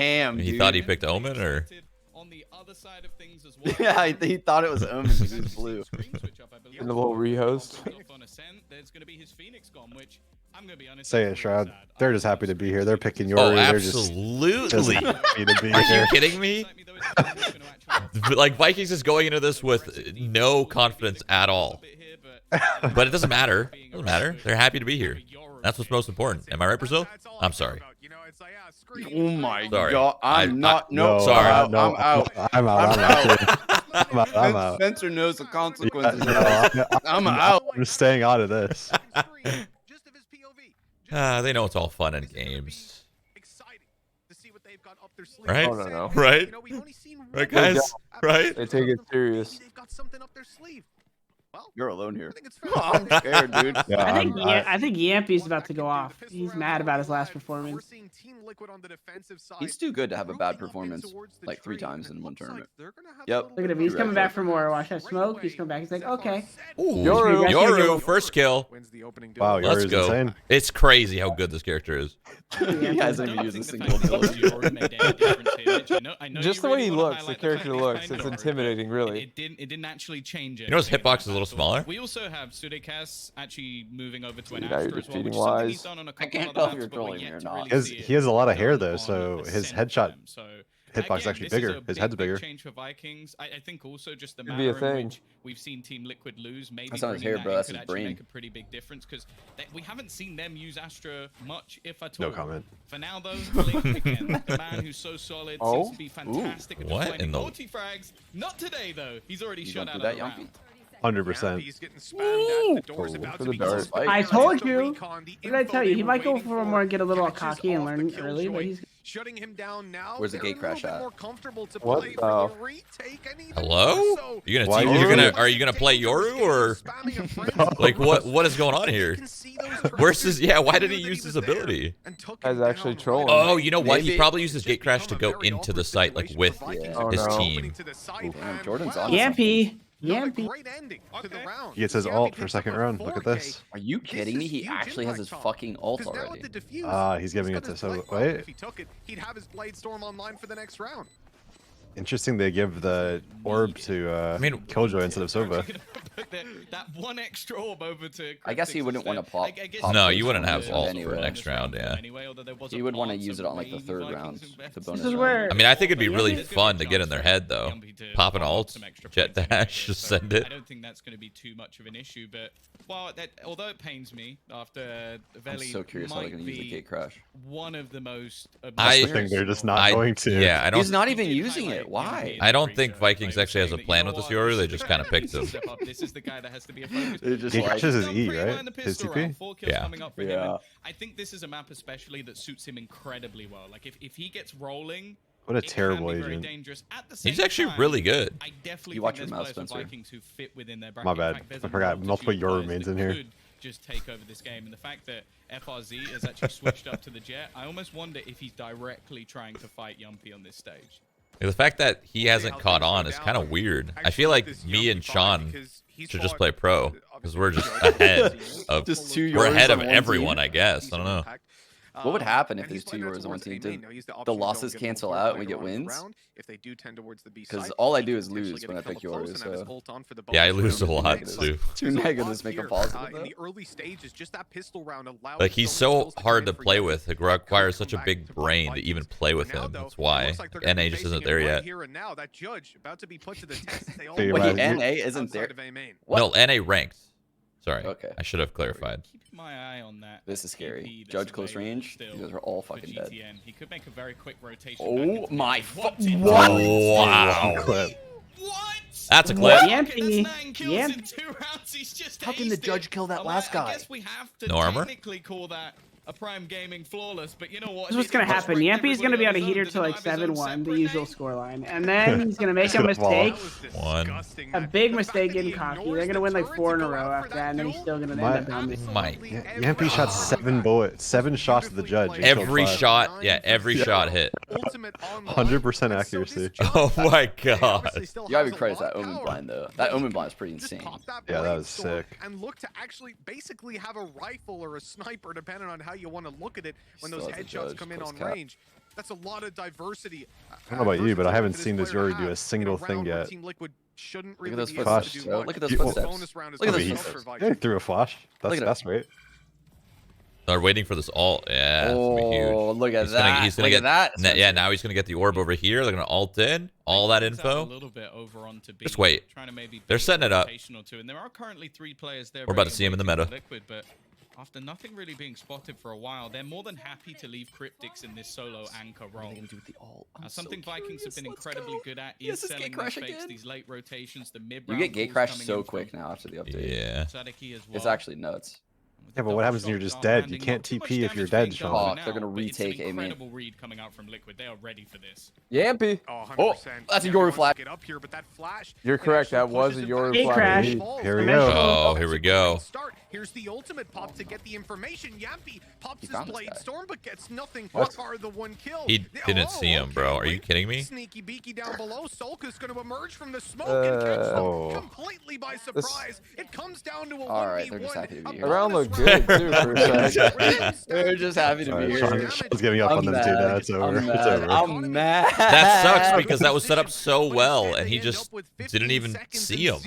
Ham, He dude. thought he picked Omen, or? On the other side of things as well. Yeah, he thought it was Omen because he was blue. In the little rehost. There's going to be his Phoenix gone, which I'm going to be honest. Say it, Shroud. They're just happy to be here. They're picking your. Oh, They're absolutely. Just happy to be Are here. you kidding me? Like, Vikings is going into this with no confidence at all. But it doesn't matter. It doesn't matter. They're happy to be here. That's what's most important. Am I right, Brazil? I'm sorry. Oh my Sorry. god, I'm not. No, Nope, sorry. I'm no, out. I'm out. I'm out. Spencer knows the consequences. No, I'm out. I'm staying out of this. They know it's all fun and games. Right? Oh, no. Right? Right, guys? Right? They take it serious. You're alone here. Oh, I'm scared, dude. Yeah, I think Jamppi's about to go off. He's mad about his last performance. He's too good to have a bad performance like 3 times in one tournament. Yep. Look at him. He's coming back for more. Watch that smoke. He's coming back. He's like, okay. Ooh, Yoru. Yoru, first kill. Wow, Let's yours go. insane. It's crazy how good this character is. He hasn't even used a single ability. Just the way he looks, the character looks, it's intimidating, really. It didn't actually change it. You know his hitbox is a little smaller? We also have sutecas actually moving over to an Now you're Astra as just well, cheating which is something wise. he's done on a I couple can't other tell if maps, you're but we're trolling yet me or to not. really see He has a lot of hair it though, on so a his percent headshot of them. So hitbox again, actually this is bigger. a His big, head's big bigger. change for Vikings. I think also just the Could be a manner in thing. which we've seen Team Liquid lose. Maybe That's not his bringing hair, that bro, in that's could his actually brain. make a pretty big difference because we haven't seen them use Astra much, if at No all. comment. For now, though, Blink again, the man who's so solid, Oh? seems to be fantastic at What deploying in the- multi-frags. Not today, though. He's already You shot don't out do of that, the Jamppi? round. 100%. For the dart. I told you. What did I tell you? He might go for one more and get a little cocky and learn early, but he's. Shutting him down now. Where's the gate crash at? What the? Hello? You Why gonna Yoru? are you gonna play Yoru or like what is going on here? Where's his? Yeah, why did he use his ability? Guy's actually trolling. Oh, you know what? He Maybe- probably used his gate crash to go into the site like with Oh, his no. team. Damn, Jordan's on. Jamppi. Jamppi. He gets his ult for second round. Look at this. Are you kidding me? He actually has his fucking ult already. He's giving it to so wait. If he took it, he'd have his blade storm online for the next round. Interesting they give the orb to mean- Killjoy instead of Sova. That one extra orb over to I guess he wouldn't want to pop. pop No, those you wouldn't have combos ult for anyway. next round, yeah. He would want to use it on like the 3rd round, the bonus This is round. where. I mean, I think it'd be really fun to get in their head though. Pop an ult, jet dash, just send it. I don't think that's going to be too much of an issue, but well, although it pains me after I'm Veli so curious how they're might going to use the be gate crash. one of the most. I think they're just not going to. Yeah, I don't. He's not even using it. Why? I don't think Vikings actually has a plan with this Yoru. They just kind of picked him. This is the guy that has to be a focus. They just He like, crashes his Done E, pretty well right? in the His pistol TP? round, 4 kills Yeah. coming up for him, Yeah. and I think this is a map especially that suits him incredibly well. Like if he gets rolling, What a it can terrible be very agent. dangerous. At the same He's actually time, really good. I definitely You watch think your there's mouth, players for Spencer. Vikings who fit within their bracket. My In bad. fact, there's I a forgot. multitude Multiple of Yoru players mains that in here. could just take over this game, and the fact that FRZ has actually switched up to the jet, I almost wonder if he's directly trying to fight Jamppi on this stage. The fact that he hasn't caught on is kind of weird. I feel like me and Sean should just play pro because we're just ahead of Just 2 we're Yorus ahead of on one everyone, team. I guess. I don't know. What would happen if there's 2 Yoru's on one team? Do the losses cancel out and we get wins? Because all I do is lose when I pick Yoru, so... Yeah, I lose a lot negatives. too. 2 negatives make a positive, In though. the early stages, just that pistol round allowed Like he's so many so kills hard to come in for play Jamppi. with. It Now they're requires gonna such a come big back to brain to Vikings. even play with Now, him. though, That's it why. looks like they're gonna NA be just facing isn't it there right yet. here and now. That judge about to be put to the test. They all Wait, want Wait, Imagine- NA isn't there? outside of A main. What? No, NA ranked. Sorry. Okay. I should have clarified. Keep my eye on that. This is scary. TP that's Judge close available range. still You guys are all for fucking dead. GTN. He could make a very quick rotation. back Oh into the my mid. fu- Whopped in. what? Wow. Clip. What? That's a clip. Jamppi. That's 9 kills in 2 rounds. He's just How can the aced judge it. kill that Well, last guy? I guess we have to No armor? technically call that a Prime Gaming flawless, but you know what? This is what's gonna happen. Jamppi's gonna be on a heater to like 7-1, the usual scoreline, and then he's gonna make a He's gonna mistake, One. a big mistake getting cocky. They're gonna win like 4 in a row after that, and then he's still gonna end up dominating. Mike. Yampy shot 7 bullets, 7 shots to the judge. and killed Every 5. shot, yeah, every shot hit. 100% accuracy. Oh my god. You gotta be credit to that Omen blind, though. That Omen blind is pretty insane. Yeah, that was sick. And look to actually basically have a rifle or a sniper, depending on how you want to look at it, when Still those has a headshots judge, come in close on cap. range. That's a lot of diversity. I don't know about you, but I haven't seen this Yori do a single thing yet. Team Liquid shouldn't Look really at those be able footsteps. to do Bro. much. Look at those The footsteps. bonus round is Look at those also footsteps. for Yeah, he Vikings. threw a flash. Look That's at right. They're waiting for this ult. Yeah, that's gonna be huge. Oh, look at He's that. He's gonna Look get at that. Yeah, now he's gonna get the orb over here. They're gonna ult in all that info. Just wait. They're setting it up. And there are currently 3 players there. We're about to see him in the meta. Liquid, but after nothing really being spotted for a while, they're more than happy to leave Kryptix in this solo anchor role. Something Vikings have been incredibly good at is selling these fakes, these late rotations, the mid. You get gate crash so quick now after the update. Yeah. Saadhak as well. It's actually nuts. Yeah, but what happens when you're just dead? You can't TP if you're dead, Sean. They're gonna retake It's an Amy. incredible read coming out from Liquid. They are ready for this. Jamppi. Oh, Oh, 100%. that's a Yeah, Yori wants to flash. get up here, but that flash, You're it correct, actually that was pushes a him Yori back. Gate flash. crash. Here we go. Oh, here we go. Start. Here's the ultimate pop to get the information. Jamppi pops his found this blade guy. storm, but gets nothing. What? Are the one kill. He didn't see him, bro. Are you wait. kidding me? Sneaky beaky down below. Soulcas going to emerge from the smoke and catch them Oh. completely by surprise. It comes down to a All right, 1v1. they're just happy to be A here. Around bonus look good, round. too, for a second. They're just happy to be Alright, here. Sean's giving up I'm on them mad. two now. It's over. I'm It's mad. over. I'm mad. That sucks because that was set up so well, and he just didn't even see him.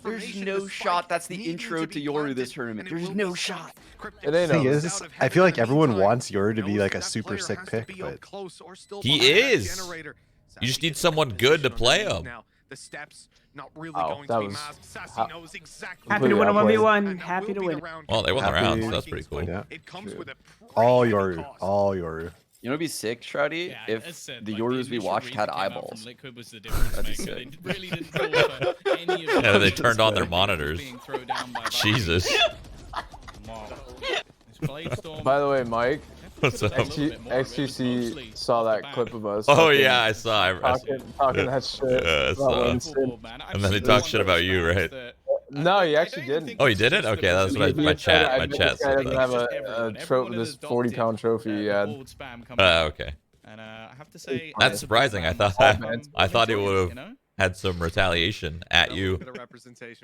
There's no shot. That's the intro to Yoru this tournament. There's no shot. It ain't Thing over. is, I feel like everyone wants Yori to be like a super sick pick, but He is. You just need someone good to play him. The steps not really Oh, going that to be was masked. Sacy knows exactly. Happy to win a Completely 1v1. Happy to win. Well, they won the Happy. round, so that's pretty cool. Yeah. It comes with a all pretty Yoru, heavy cost. all Yoru. You know what'd be sick, Shroudy? If the Yorus we watched had eyeballs. That'd be sick. Yeah, they turned on their monitors. Jesus. By the way, Mike, What's up? XQC saw that clip of us. Oh yeah, I saw. Talking that shit. Yeah, I about saw. Winston. And then they talk shit about you, right? No, he actually didn't. Oh, he didn't? Okay, that's what my chat. I My bet chat this guy said doesn't that. have a trophy, this 40-pound trophy he had. Okay. And I have to say, That's surprising. I thought he would have had some retaliation at you.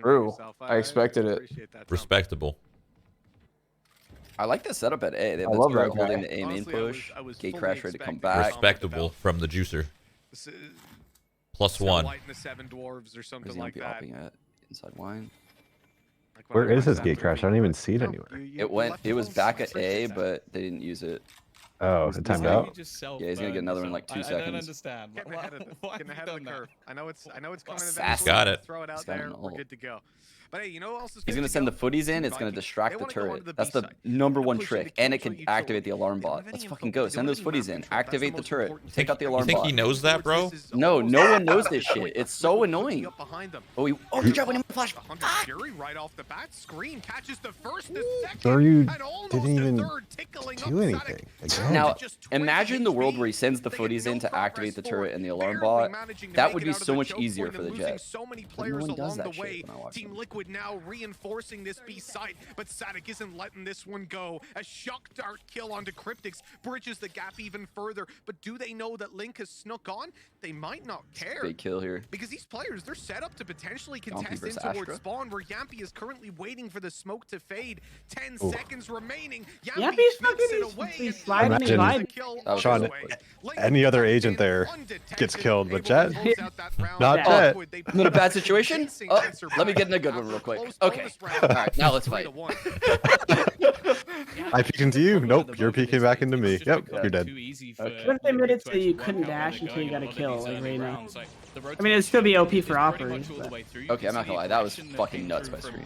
True. I expected it. Respectable. I like the setup at A. They have I the love Turo that holding guy. the A main Honestly, push. I was Gate fully crash ready to come expecting back. Respectable from the juicer. +1. The 7 dwarves or something Where's he like be that. hopping at? Inside wine. Where is his gate crash? I don't even see it anywhere. It was back at A, but they didn't use it. Oh, it timed out. Yeah, he's gonna get another one in like 2 I don't seconds. understand. Getting ahead of the, Why getting have ahead you of the done curve. I know it's coming Sassy. eventually. Got it. Throw it out He's got there. an We're ult. good to go. But hey, you know what else is He's good gonna to send the go? footies in. It's gonna Vikings. distract They the wanna go turret. onto the That's B the side. number one Push trick, into and it kill can you activate the totally. alarm They don't bot. have Let's any fucking info. go. They Send don't those even have footies in. control. That's the Activate the most turret. important Take out the thing. alarm You think bot. he knows that, bro? No, no one knows this shit. It's so Liquid annoying. up behind them. Oh, good job winning the flash. Hunter Fury right off the bat. Screen catches the first, the second, Soryu and almost didn't the even third, tickling up do Saadhak. anything. Again. Now, Just 20 imagine the world HP. where he sends the They get footies no in to progress activate the forward, turret and the alarm barely bot. managing to That make would it be out of so the much choke easier point for and the losing Jet. so many But no players one does along that the shit way. when I watch Team them. Liquid now reinforcing this B site, but Saadhak isn't letting this one go. A shock dart kill onto Kryptix bridges the gap even further. But do they know that Link has snuck on? They might not care. Big kill here. Because these players, they're set up to potentially Jamppi contest in versus towards Astra. spawn, where Jamppi is currently waiting for the smoke to fade. 10 Ooh. seconds remaining. Jamppi's makes fucking- it away, he's and sliding and gets the sliding. kill That was Sean, away. Link any other comes agent in there undetected, gets killed, but able to Jet? close out that round. Not Jet. They Not a bad situation? chasing Oh, answer let me back get in a good one real after a quick. close Okay. bonus round. All right, now let's fight. 3-1. I peeked into you. Nope, you're peeking back into me. Yep, you're dead. What if they made it so you couldn't dash until you got a kill, like right now? I mean, it'd still be OP for operators, but... Okay, I'm not gonna lie. That was fucking nuts by Scream.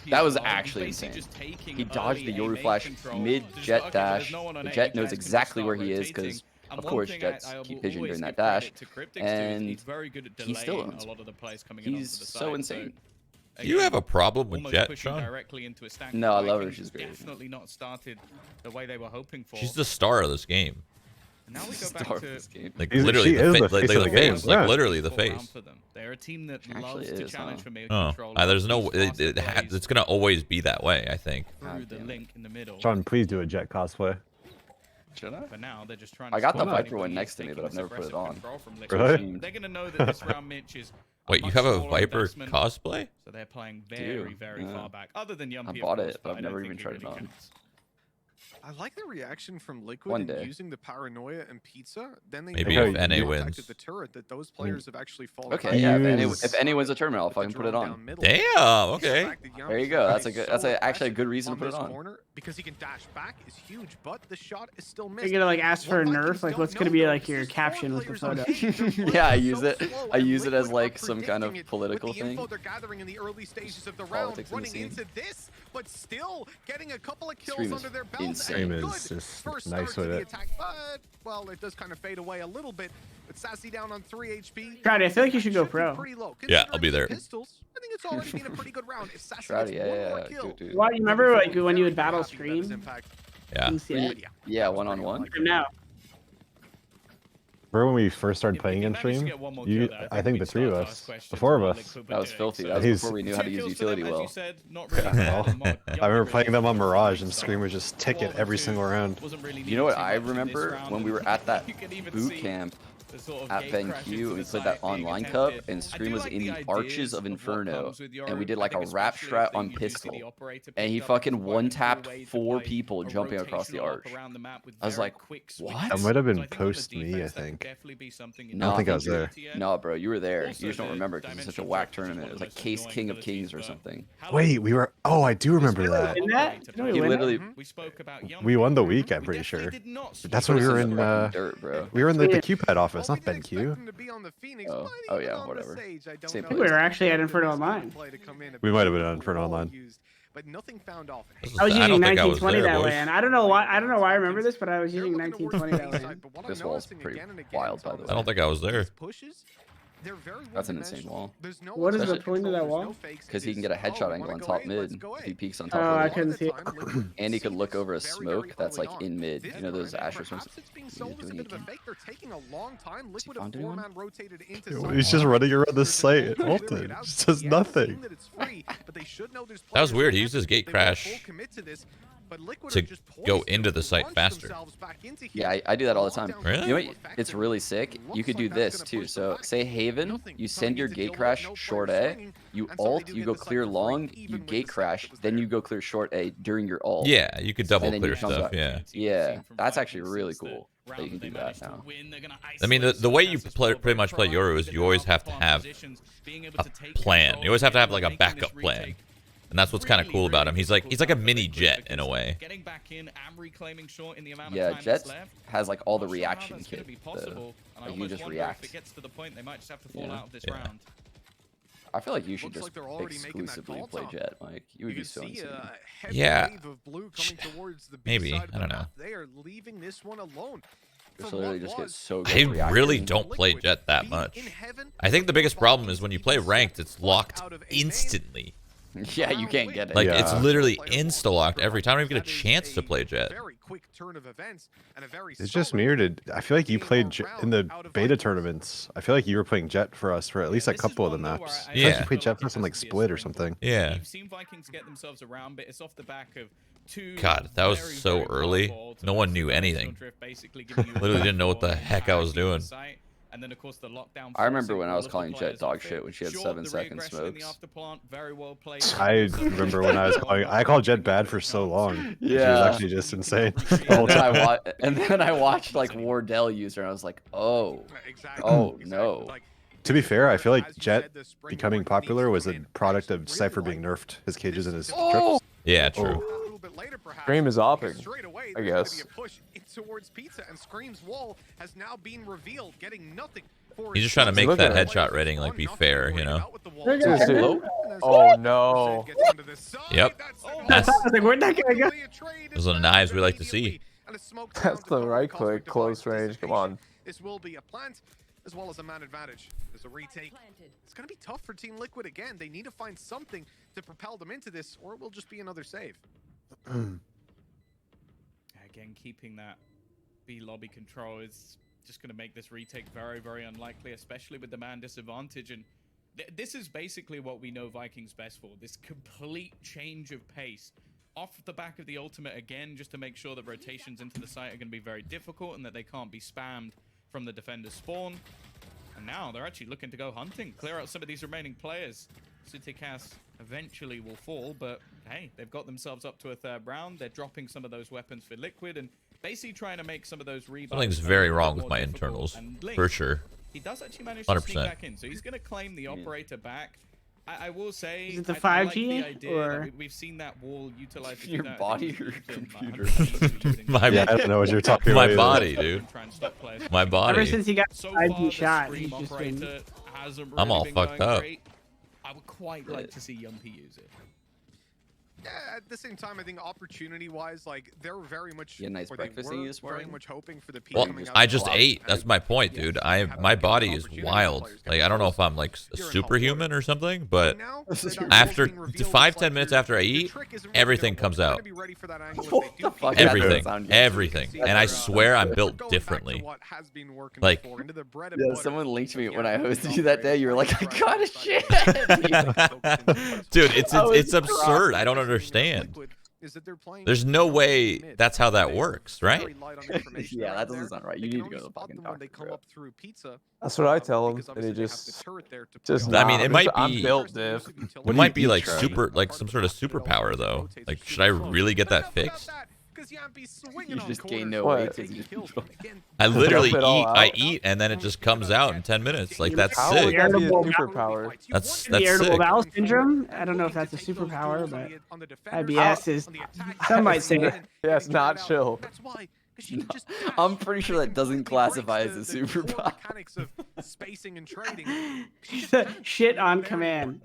That was actually insane. He dodged the Yoru flash mid-Jet dash. The Jet knows exactly where he is because, of course, Jets keep vision during that dash. And he still owns. He's so insane. Do you have a problem with Almost Jet, pushing Sean? directly into a stack. No, I love her. Vikings She's great. Definitely not started the way they were hoping for. She's the star of this game. And now we go Star back of to this game. Like She literally, is the like face of the game, like yeah. literally the full round face. for them. They're a team that She actually loves to is, challenge huh? for mid Oh, control. there's no. These faster plays It's gonna always be that way, I think. through God the damn it. link in the middle. Sean, please do a Jet cosplay. Should I? For now, they're just trying I to got the stop Viper anybody one next to me, taking but I've this never put it aggressive on. control from Liquid. Really? They're gonna know that this round Mitch is Wait, you much have a smaller Viper investment, cosplay? So they're playing Do, very yeah. far back. Other than Jamppi, I of bought course, it, but I've I don't never think even it tried it really on. counts. I like the reaction from Liquid One in day. using the paranoia and pizza. Then they Maybe know if when NA they wins. protected the turret that those players have actually fallen. Okay, back. yeah. Use- If any wins a tournament, I'll With the fucking put it drone on. down middle. Damn. Okay. There you go. That's actually a good reason to put it on. Corner because he can dash back is huge, but the shot is still You're missed. gonna like ask for a What nerf? Vikings Like, don't what's gonna know, be though, like is your there's 4 caption with the players on photo? page. They're Yeah, I working use so it. slow, I and use it as Liquid are like some kind of predicting it political with the info thing. they're gathering in the early stages of the round, Politics in the running scene. into this, but still getting a couple of kills Scream is under their belt. insane. And Scream good is just first nice start to with the it. attack, but well, it does kind of fade away a little bit. But Sacy down on 3 HP. Shroud, I feel like you should go Should be pro. pretty low, Yeah, I'll be considering there. the Pistols, I think it's already been a pretty good round. If Sacy Shroud, gets yeah, one yeah, more yeah. kill, Dude. Well, you remember like when you would battle very, very happy stream? about his impact. Yeah. VCT? Yeah, 1-on-1. Now. Remember when we first started If we playing can in manage to stream? get one more You, kill there, I think the we'd 3 of start to us, ask questions the 4 of what us. Liquid That was were doing. filthy. So That was He's- before we knew how to use 2 kills for utility them, as you well. said, not really Yeah, bad well, in mod. I Jamppi remember really playing them on struggled Mirage with and it, Scream would so just tick it 4 every to single 2 round. wasn't really You know what needed too I much in this remember round, when we and were at that you can even boot see camp the sort of at gate Ben crash Q, into and we the played that site being online cup, attempted. and I Scream do was like in the ideas Arches of what Inferno, comes with and we Yoru. did I like a think wrap especially strat if they on usually see pistol, the operator and he picked up, fucking it's quite a cool one-tapped way to 4 play people a jumping across the rotational arch. up around the map with I was very like, quick what? switches. That might have been So I think on the post me, I defense, that could think. definitely be something in No, I don't think I the was there. GTN. No, bro, you were there. Also, You just don't the remember because it's such a dimension whack drift is just tournament. one It of was like the most Case annoying King of abilities, Kings or but something. how Wait, long we were. Oh, I do remember that. In that? Did we He win literally, we spoke about We won the week, We I'm pretty definitely sure. did not speak That's put when we us were in in. the fucking dirt, bro. We were in the Yeah. QPad office, Well, not we did expect BenQ. him to be on the Phoenix, Oh. but Oh, even yeah, on the whatever. Sage, I don't Same know place. We were actually at if Inferno this kind of Online. play to come in a We bit might have been on too Inferno well Online. used, but nothing found off. I was I using don't think I was 1920 there, that boys. way, and I don't know why. I don't know why I remember this, but I was They're using looking towards 1920 the that A way. side, but what This I'm wall's noticing pretty again and again, wild, by the Thomas, way. I don't think I was there. these pushes, they're very That's an insane one-dimensional. wall. There's no What is the other point of that control, wall? there's no fakes. Because he can It's, get a headshot oh, angle wanna on go top A? Let's mid go if A. he peeks on Oh, top I of it. couldn't see it. And he could look over a Very, smoke very that's early like on. in mid. This You know those time, Asher perhaps smokes? it's being He's sold as a doing bit of a again. fake. They're taking a long time. Liquid found of anyone? 4-man rotated into He's just running around the site and ulted. It Just does nothing. That was weird. He used his gate crash to go into the site faster. Yeah, I do that all the time. Really? You know what? It's really sick. You could do this too. So say Haven, you send your gate crash short A, you ult, you go clear long, you gate crash, then you go clear short A during your ult. Yeah, you could double And then you clear come stuff. back. Yeah. Yeah, that's actually really cool that you can do that now. I mean, the way you pretty much play Yoru is you always have to have a plan. You always have to have like a backup plan. And that's what's kind of cool about him. He's like a mini Jet in a way. Yeah, Jet has like all the reaction kit. Like you just react. Yeah. I feel like you should just exclusively play Jet, Mike. You would be so insane. Yeah. Maybe. I don't know. They are leaving this one alone. Just literally just get so good I at reacting. really don't play Jet that much. I think the biggest problem is when you play ranked, it's locked instantly. Yeah, you can't get it. Like, Yeah. it's literally insta-locked every time. I don't even get a chance to play Jet. It's just me, or did I feel like you played in the beta tournaments? I feel like you were playing Jet for us for at least a couple of the maps. I feel like Yeah. you played Jet for us on like Split or something. Yeah. You've seen Vikings get themselves around, but it's off the back of two God, that was very, so very early. powerful No one ultimates. knew anything. Drift basically giving you Literally didn't know what the platform heck I was and doing. site. And then, of course, the lockdown I remember forcing when I all was of the calling Jet players dog off it. shit when she had Sure, 7-second reaggression in the smokes. afterplant, very well played. I remember when I was calling. I called Jet bad for so long. She was Yeah. actually just insane. The And whole then, time. and then I watched like Wardell use her, and I was like, oh, oh no. To be fair, I feel like Jet becoming popular was a product of Cypher being nerfed his cages and his trips. Yeah, true. Scream is opping, I guess. Towards Pizza, and Scream's wall has now been revealed, getting nothing. He's just trying to make Look that at it. headshot rating like be fair, you know? Dude, dude. Oh no. Yep. I That's was like, where'd that guy go? those are the knives we like to see. That's the right click, close range. Come on. This will be a plant as well as a man advantage. There's a retake. It's going to be tough for Team Liquid again. They need to find something to propel them into this, or it will just be another save. Again, keeping that B lobby control is just going to make this retake very, very unlikely, especially with the man disadvantage. And this is basically what we know Vikings best for, this complete change of pace. Off the back of the ultimate again, just to make sure that rotations into the site are going to be very difficult and that they can't be spammed from the defender's spawn. And now they're actually looking to go hunting, clear out some of these remaining players. Sutecas eventually will fall, but hey, they've got themselves up to a third round. They're dropping some of those weapons for Liquid and basically trying to make some of those rebounds. Something's very wrong with my internals, for sure. He does actually manage to 100%. sneak back in, so he's going to claim the operator back. I will say, is it the 5G I like the idea or we've seen that wall utilized your body or computer? Yeah, I don't know what you're talking My about. body, dude. My body. ever since he got So 5G far, the shot, Scream he's just operator been. hasn't I'm really all been fucked going up. great. I would quite like to see Jamppi use it. Yeah, at the same time, I think opportunity-wise, like they're very much. You had a nice or they breakfast were thing this very morning? much hoping for the peak Well, coming out I of just the ate. cloud. That's my point, dude. My body is wild. Like, I don't know if I'm like a superhuman or something, but Now, after being revealed, 5-10 it's like minutes your- after I your eat, trick isn't everything really comes gonna work. out. You're gonna be ready for that angle if What they the do fuck? keep Everything, Sound good. everything, and I swear I'm built Going back to differently. what has been working Like- before, into the bread and Yeah, butter someone linked me of when I Jamppi hosted you that day. You were like, I got a shit. Dude, it's I was absurd. I don't understand. There's no way that's how that works, right? Yeah, that doesn't sound right. You need to go to the fucking doctor, bro. That's what I tell him, and he just I mean, it might I'm be- built, Div. It might be like some sort of superpower though. Like, should I really get that fixed? You just gain no What? weight. 'cause you just- I literally Dump it all I out? eat and then it just comes out in 10 minutes. Like, that's How would sick. that be a Irritable superpower? That's The irritable sick. bowel syndrome. I don't know if that's a superpower, but IBS is. Some might say it. Yeah, it's not chill. I'm pretty sure that doesn't classify as a superpower. Shit on command,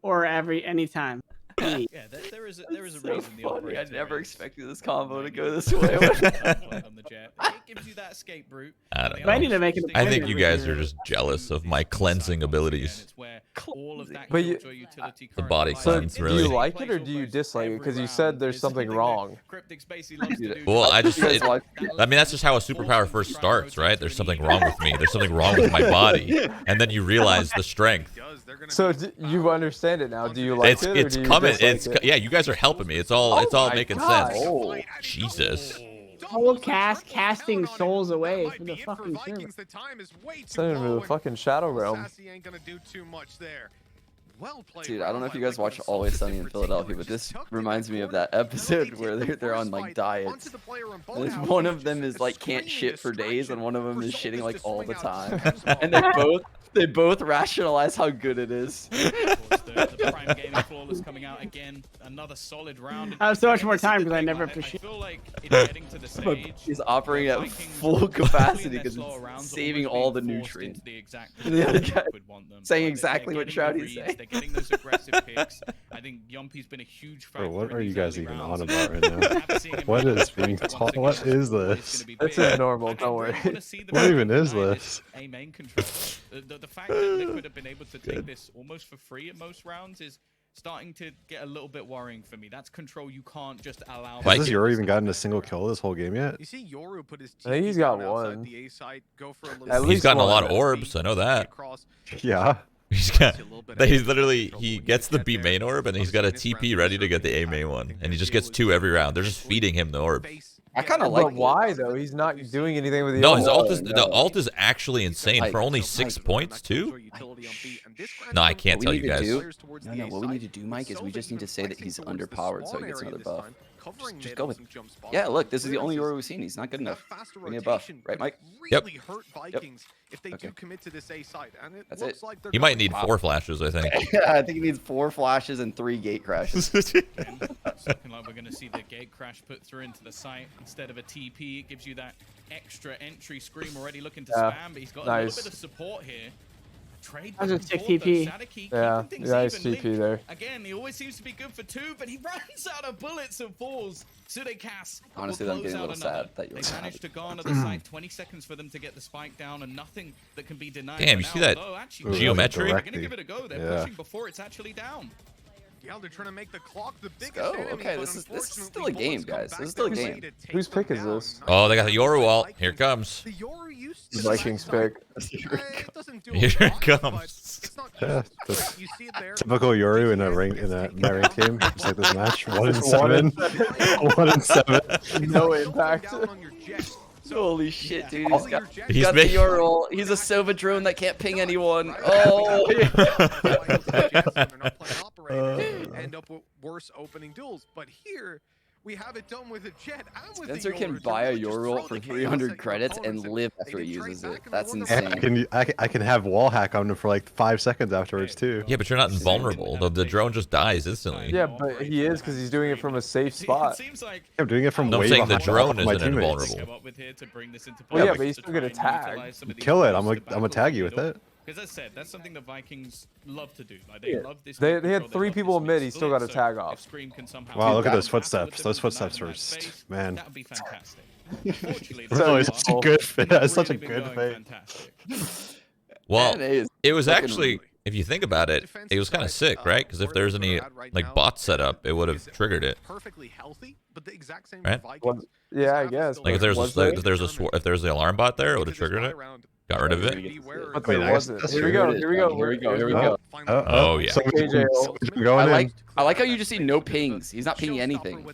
or anytime. Any. Yeah, there is a So reason the funny. operator I never raised expected this combo to go this on way. the jet. It gives you that escape route. I don't I need know. to make it. I think you guys are just jealous of my cleansing abilities. But you- The body So cleanse, do really. you like it or do you dislike it? Because you said there's something wrong. Well, I just, You guys watch- I mean, that's just how a superpower first starts, right? There's something wrong with me. There's something wrong with my body, and then you realize the strength. So you understand it now? Do you like it or It's do you coming. dislike It's it? yeah. You guys are helping me. It's all my making God. sense. Oh, Jesus. Whole cast casting souls away from the fucking server. Send him to the fucking Shadow Realm. Sassy ain't gonna do too much there. Well played, Dude, I don't know if you Ralph. guys watch Always Sunny in Philadelphia, but this reminds me of that episode where they're on like diets. And one of them is like can't shit for days, and one of them is shitting like all the time. And they both rationalize how good it is. The prime gaming flawless coming out again. Another solid round. I have so much more This is time the because I thing, never like, appreciate. I feel like it's getting to the stage. He's operating at Vikings full are capacity pulling their because slower it's rounds, saving almost all the being forced nutrients. into the exact The other position guy Liquid want them. saying Like, exactly they're what getting Shroud the is reads, saying. They're getting those aggressive picks. I think Jamppi's been a huge factor. Bro, what in are you these guys early even rounds. on about right now? Happy seeing him What back is on being the streak taught? once What again. is It's always this? gonna be This big. is normal, I don't really worry. wanna see the What Vikings even is apply this? A main control. The fact that Liquid have been able to take this almost for free at most rounds is starting to get a little bit worrying for me. That's control you can't just allow. Like- Has this Yuri even gotten a single kill this whole game yet? You see Yoru put his I think he's got TP outside one. the A site, go for a little At He's least gotten a one. lot of orbs. I know that. across. Yeah. He's got. He's literally he gets the B main orb and he's got a TP ready to get the A main one, and he just gets 2 every round. They're just feeding him the orbs. I kind of But like why though? He's not doing anything with the No, ult. his ult is no. the ult is actually insane for only Mike, 6 points too. No, I can't What tell we you need to guys. do- No, what we need to do, Mike, is we just need to say that he's underpowered so he gets another buff. Just go with it. Yeah, look, this is the only Yoru we've seen. He's not good enough. We need a buff, right, Mike? Yep. Really hurt Vikings if they do commit to this A site, and it That's looks it. like they're He might going need to. 4 flashes, I think. Yeah, I think he needs 4 flashes and 3 gate crashes. It's looking like we're going to see the gate crash put through into the site instead of a TP. It gives you that extra entry. Scream already looking to Yeah, spam, but he's got a nice. little bit of support here. Trade That was a back and sick forth, though. TP. Saadhak keeping Yeah, things nice even. TP Link, there. again, he always seems to be good for 2, but he runs out of bullets and falls. Sutecas Honestly, will I'm getting a close little out another. sad that you're They sad. managed to garner the site. 20 seconds for them to get the spike down, and nothing that can be denied. Damn, for you now, see that although actually, Ooh, geometry? They're going to give it a go. They're Yeah. pushing before it's actually down. Yeah, they're trying to make the clock the biggest go. enemy, Okay, but this is still a unfortunately, game, bullets come guys. back This is still a their way game. to take Whose them pick is down. this? Oh, they got the Nice Yoru by ult. Vikings. Here it comes. The Yoru used to Vikings suck. pick. It doesn't do a Here it lot, but comes. it's not Yeah, just- that's you see it there. typical Yuri in a rank in a my rank team. Just like this match. 1 in 7. 1 in 7. No impact. Down on your jet. Holy shit, dude. All He's your got, jets- He's got the making- Yoru. He's a Sova drone that can't ping anyone. Oh, end up with worse opening duels. But here, we have it done with a Jet and with Spencer the can Yoru to buy a really just Yoru throw for the chaos 300 at your credits opponents, and live they after he did trade uses back it. and That's wonder insane. I can have wall hack on him for like 5 seconds afterwards too. Yeah, but you're not invulnerable. The drone just dies instantly. Yeah, but he is because he's doing it from a safe spot. I'm doing it from No, I'm way saying the behind drone my isn't teammates. invulnerable. Well, yeah, but he's still gonna tag. Kill it. I'm gonna tag you with it. Because as I said, that's something the Vikings love to do. Like, they Yeah. love this. They mid had control, 3 love people this mid. mid He still got a split, tag so off. if Scream can somehow Wow, look at those battle with footsteps. them Those and footsteps land were in that space, man. that would be fantastic. Unfortunately, That's always so such a far, good fit. That's such a really been good going fit. fantastic. Well, Man, is it was fucking- actually, if you think about it, it was kind of sick, right? Because if there's any like bots set up, it would have triggered it. Perfectly healthy, but the exact same Right? Vikings. Yeah, I guess. Like if there's Was a, there? if there's the alarm bot there, it would have triggered it. Got rid of it. But Wait, there I guess wasn't. that's Here we true. go. Here we go. Here we go. Here we go. Oh, yeah. Somebody's KJO. going in. I like how you just see no pings. He's not pinging anything.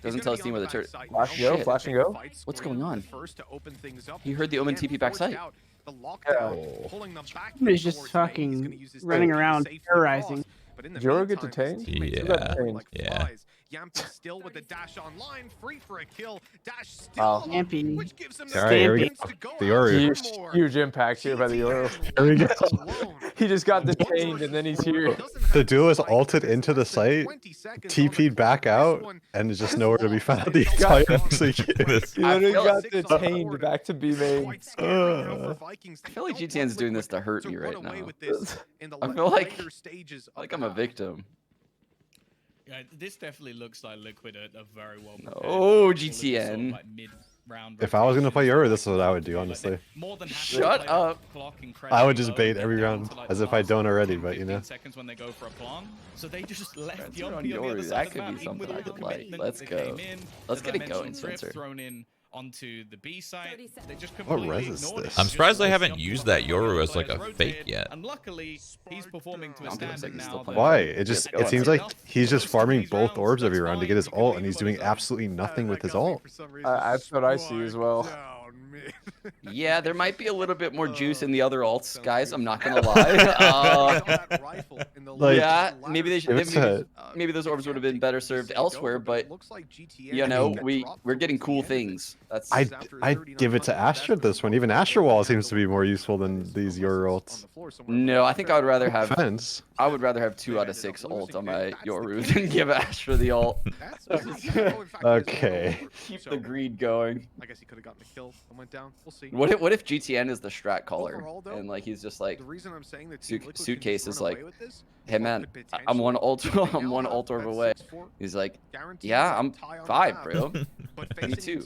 Doesn't tell us team where the turret. Flash go, Shit. flash and go. What's going on? He heard the Omen TP backside. He's just fucking running around terrorizing. Yoru get detained? Yeah. Yeah. Jamppi still with the dash online, free for a kill. Dash still Oh. Jamppi. which gives him All right, here we the go. The Yoru. Huge impact here by the Yoru. Here we go. He just got detained and then he's here. The duo is ulted into the site, TP'd back out, and is just nowhere to be found the entire execute. He literally feel got like- detained back to B main. I feel like GTN's doing this to hurt me right now. I feel like I'm a victim. Yeah, this definitely looks like Liquid are very well prepared. Oh, for this sort of, GTN. like, mid-round If I was gonna play rotations. Yoru, this is what I would do, honestly. More than happy Shut to play up. that clock I incredibly would just low, bait get every down round, to, like, as the if I last don't already, 15 but you know. seconds when they go for a plant. So they just left That's Jamppi on on the other Yoru. side That of the could map, be even something with I all the could like. commitment Let's that go. came in. Let's The get it going, dimensional drift Spencer. thrown in onto the B site. They just What completely res is ignored this? it. I'm surprised they Just haven't jumped used on that the Yoru other as like a players fake rotated, yet. And luckily, he's performing to a Jamppi looks standard like he's now. still that- playing. Why? It seems like he's just Most of farming these both rounds, orbs every that's round to fine. get his He can ult, leave and he's him on doing his own. absolutely nothing with his ult. That's what I see as well. Yeah, there might be a little bit more juice in the other alts, guys. I'm not gonna lie. Like, Yeah, maybe they should. Give it to- Maybe those orbs would have been better served elsewhere, but you know, we're getting cool things. That's I'd give it to Astra this one. Even Astra Wall seems to be more useful than these Yoru ults. no. I think I would rather have. Offense. I would rather have 2 out of 6 ult on my Yoru than give Astra the ult. Okay. Keep the greed going. I guess he could have gotten the kill and went down. We'll see. What if GTN is the strat caller Overall, though, and like he's just like, The reason I'm saying that Suit- Team Liquid can Suitcase just is run like, away with this, hey man, I'm one ult, I'm one ult orb away. He's like, yeah, I'm 5, bro. Me too.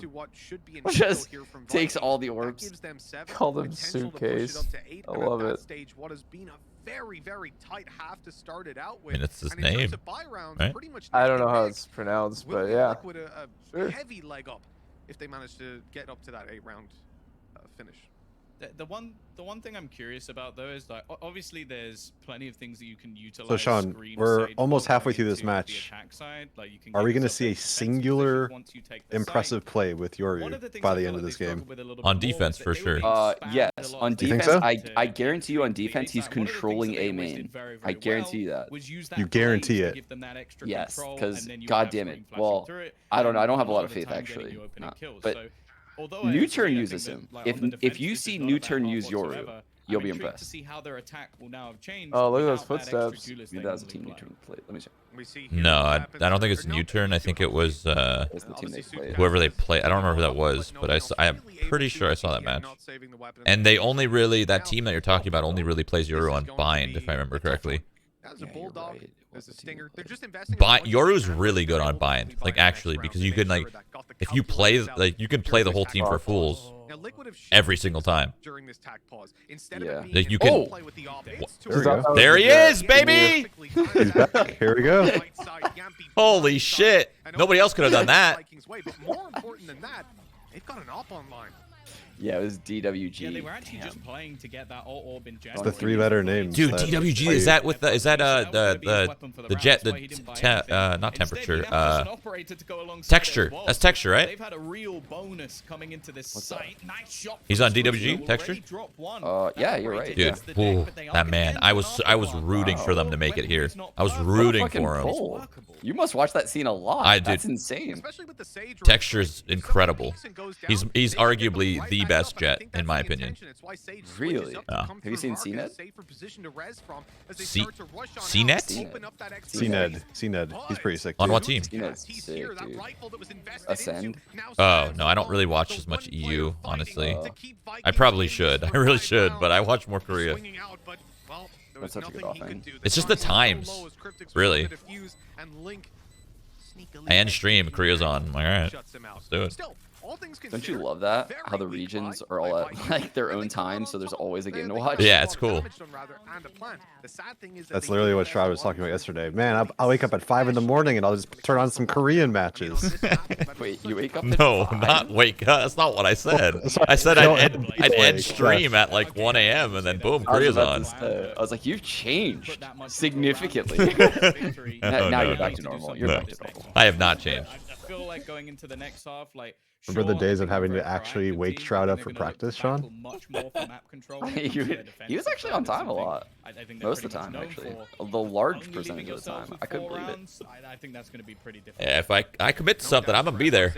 Just takes all the orbs. Call them Suitcase. I love it. What has been a very, very tight half to start it out with. I mean, it's his And in terms name, of buy rounds, right? pretty much I don't know neck how and it's neck. pronounced, Will but give yeah. Liquid a Sure. heavy leg up if they manage to get up to that 8-round finish. The one thing I'm curious about though is like obviously there's plenty of things that you can utilize. So Sean, screen we're side almost going halfway through this into the match. attack side. Like, you can Are get we gonna yourself see a defensive singular position once you take the impressive site. play with One of Yoru the things by I the feel end of like this they struggle game? with a little On bit more defense, is that for they sure. really Yes, expanded a lot on of You think defense, so? I guarantee you on the defense he's A side. One of the things controlling that they A always did main. very, I very guarantee well that. was use that You blaze guarantee to it. give them that extra Yes, control, because and then you god have damn Scream it. flashing Well, through it, I don't know. I don't have a and lot of the faith time getting actually. you opening No, kills. but So, although New I Turn agree, I uses think him. that, like, on the If defense, you this see is not New a bad Turn art use Yoru, whatsoever. you'll I'm be intrigued impressed. to see how their attack will now have changed. Oh, look at without those that extra footsteps. duelist they Maybe that was a normally team New play. Turn play. Let me see. We see here No, what I happens don't think there. it's No, U-turn. I think it was That's the team they played. whoever they play. I don't remember who that was, but I'm pretty sure I saw that match. And they only really, that team that you're talking about only really plays Yoru on bind, if I remember correctly. As a Yeah, you're bulldog, right. It as a was the team stinger, they they're played. just investing. Yoru's really good on bind, like actually, because you can like, if you play, like you can play the whole team for fools every single time. During this tack pause, instead Yeah. of it being Like, you able to can- play with the offense to There we go. There he is, baby! He's back. Here we go. Holy shit! Nobody else could have done that. Vikings way, but more important than that, they've got an op online. Yeah, it was DWG. Yeah, they were actually just playing to get that orb in It's the 3-letter names. Dude, that DWG play- is that with the the jet not temperature texture. That's texture, right? They've had a real bonus coming into this site. Nice shot. He's on DWG texture. Yeah, you're right. Dude, ooh, that man. I was rooting for them to make it here. I was rooting for him. You must watch that scene a lot. I did. That's insane. Texture's incredible. He's arguably the best jet in my opinion. Really? Yeah. Have you seen CNED? CNED? CNED. He's pretty sick. On too. what team? CNED's sick, dude. Ascend? Oh, no, I don't really watch as much EU, honestly. I probably should. I really should, but I watch more Korea. That's such a good offense. It's just the times, really. I end stream, Korea's on. I'm like, alright, let's do it. Don't you love that? How the regions are all at like their own time, so there's always a game to watch. Yeah, it's cool. That's literally what Shroud was talking about yesterday. Man, I'll wake up at 5 in the morning and I'll just turn on some Korean matches. Wait, you wake up at No, 5? not wake up. That's not what I said. I said I'd end stream at like 1 a.m. and then boom, Korea's on. I was like, you've changed significantly. Now you're back to normal. You're back to normal. I have not changed. I feel like going into the next half, like. Remember the days of having to actually wake Shroud up for practice, Sean? He was actually on time a lot. Most of the time, actually. The large percentage of the time. I couldn't believe it. I think that's going to be pretty difficult. Yeah, if I commit to something, I'm gonna be there.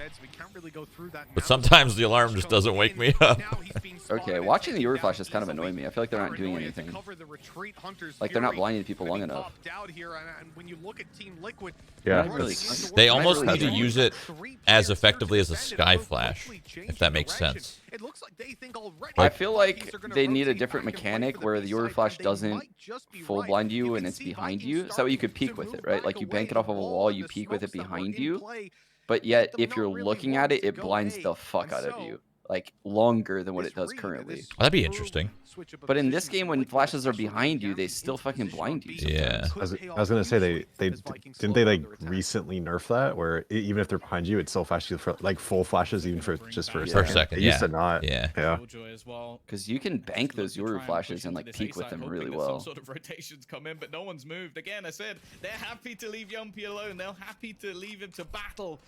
But sometimes the alarm just doesn't wake me up. Okay, watching the Yoru Flash is kind of annoying me. I feel like they're not doing anything. Like they're not blinding people long enough. Yeah. Really, They almost need to use it as effectively as a Sky Flash, if that makes sense. I feel like they need a different mechanic where the Yoru Flash doesn't full blind you and it's behind you. So that way you could peek with it, right? Like you bank it off of a wall, you peek with it behind you. But yet, if you're looking at it, it blinds the fuck out of you. Like longer than what it does currently. Well, that'd be interesting. But in this game, when flashes are behind you, they still fucking blind you. Yeah. I was gonna say didn't they like recently nerf that where even if they're behind you, it still flashes you for like full flashes even for just for a second. It used to not. Yeah. Yeah. Because you can bank those Yoru flashes and like peek with them really well. Some sort of rotations come in, but no one's moved. Again, I said they're happy to leave Jamppi alone. They're happy to leave him to battle.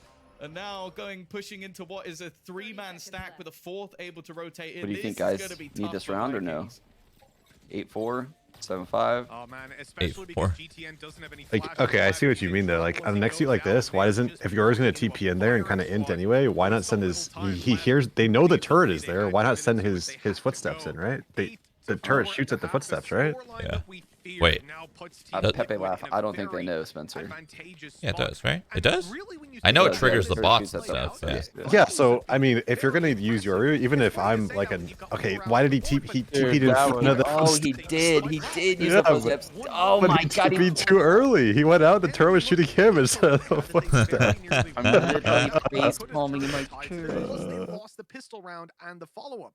And now pushing into what is a 3-man stack with a 4th able to rotate in. What do you think, guys? Need this round or no? 8-4, 7-5. Oh man, especially 8-4. GTN doesn't have any Like, okay, I see what you mean though. Like on the next seat like this, why doesn't if Yoru's gonna TP in there and kind of int anyway, why not send his he hears they know the turret is there, why not send his footsteps in, right? The turret shoots at the footsteps, right? Yeah. Wait. Pepe laugh. I don't think they know, Spencer. Yeah, it does, right? It does? I know it triggers the bots and stuff. Yeah. Yeah, so I mean, if you're gonna use Yoru, even if I'm like okay, why did he TP'd in front of the Oh, he did use the footsteps. Oh but my he god, TP'd too early. He went out, the turret was shooting him instead of the footsteps. I'm literally face palming in my chair. They lost the pistol round and the follow-up.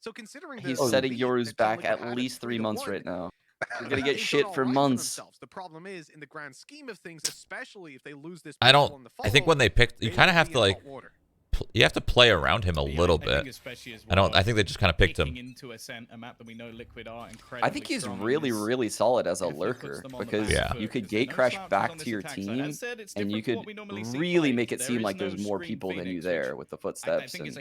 So considering He's setting Yoru's back at least 3 months right now. You're gonna get shit for months. The problem is, in the grand scheme of things, especially if they lose this. I think when they picked, you kind of have to like, you have to play around him a little bit. I think they just kind of picked him. I think he's really solid as a lurker because you could gate crash back to your team and you could really make it seem like there's more people than you there with the footsteps and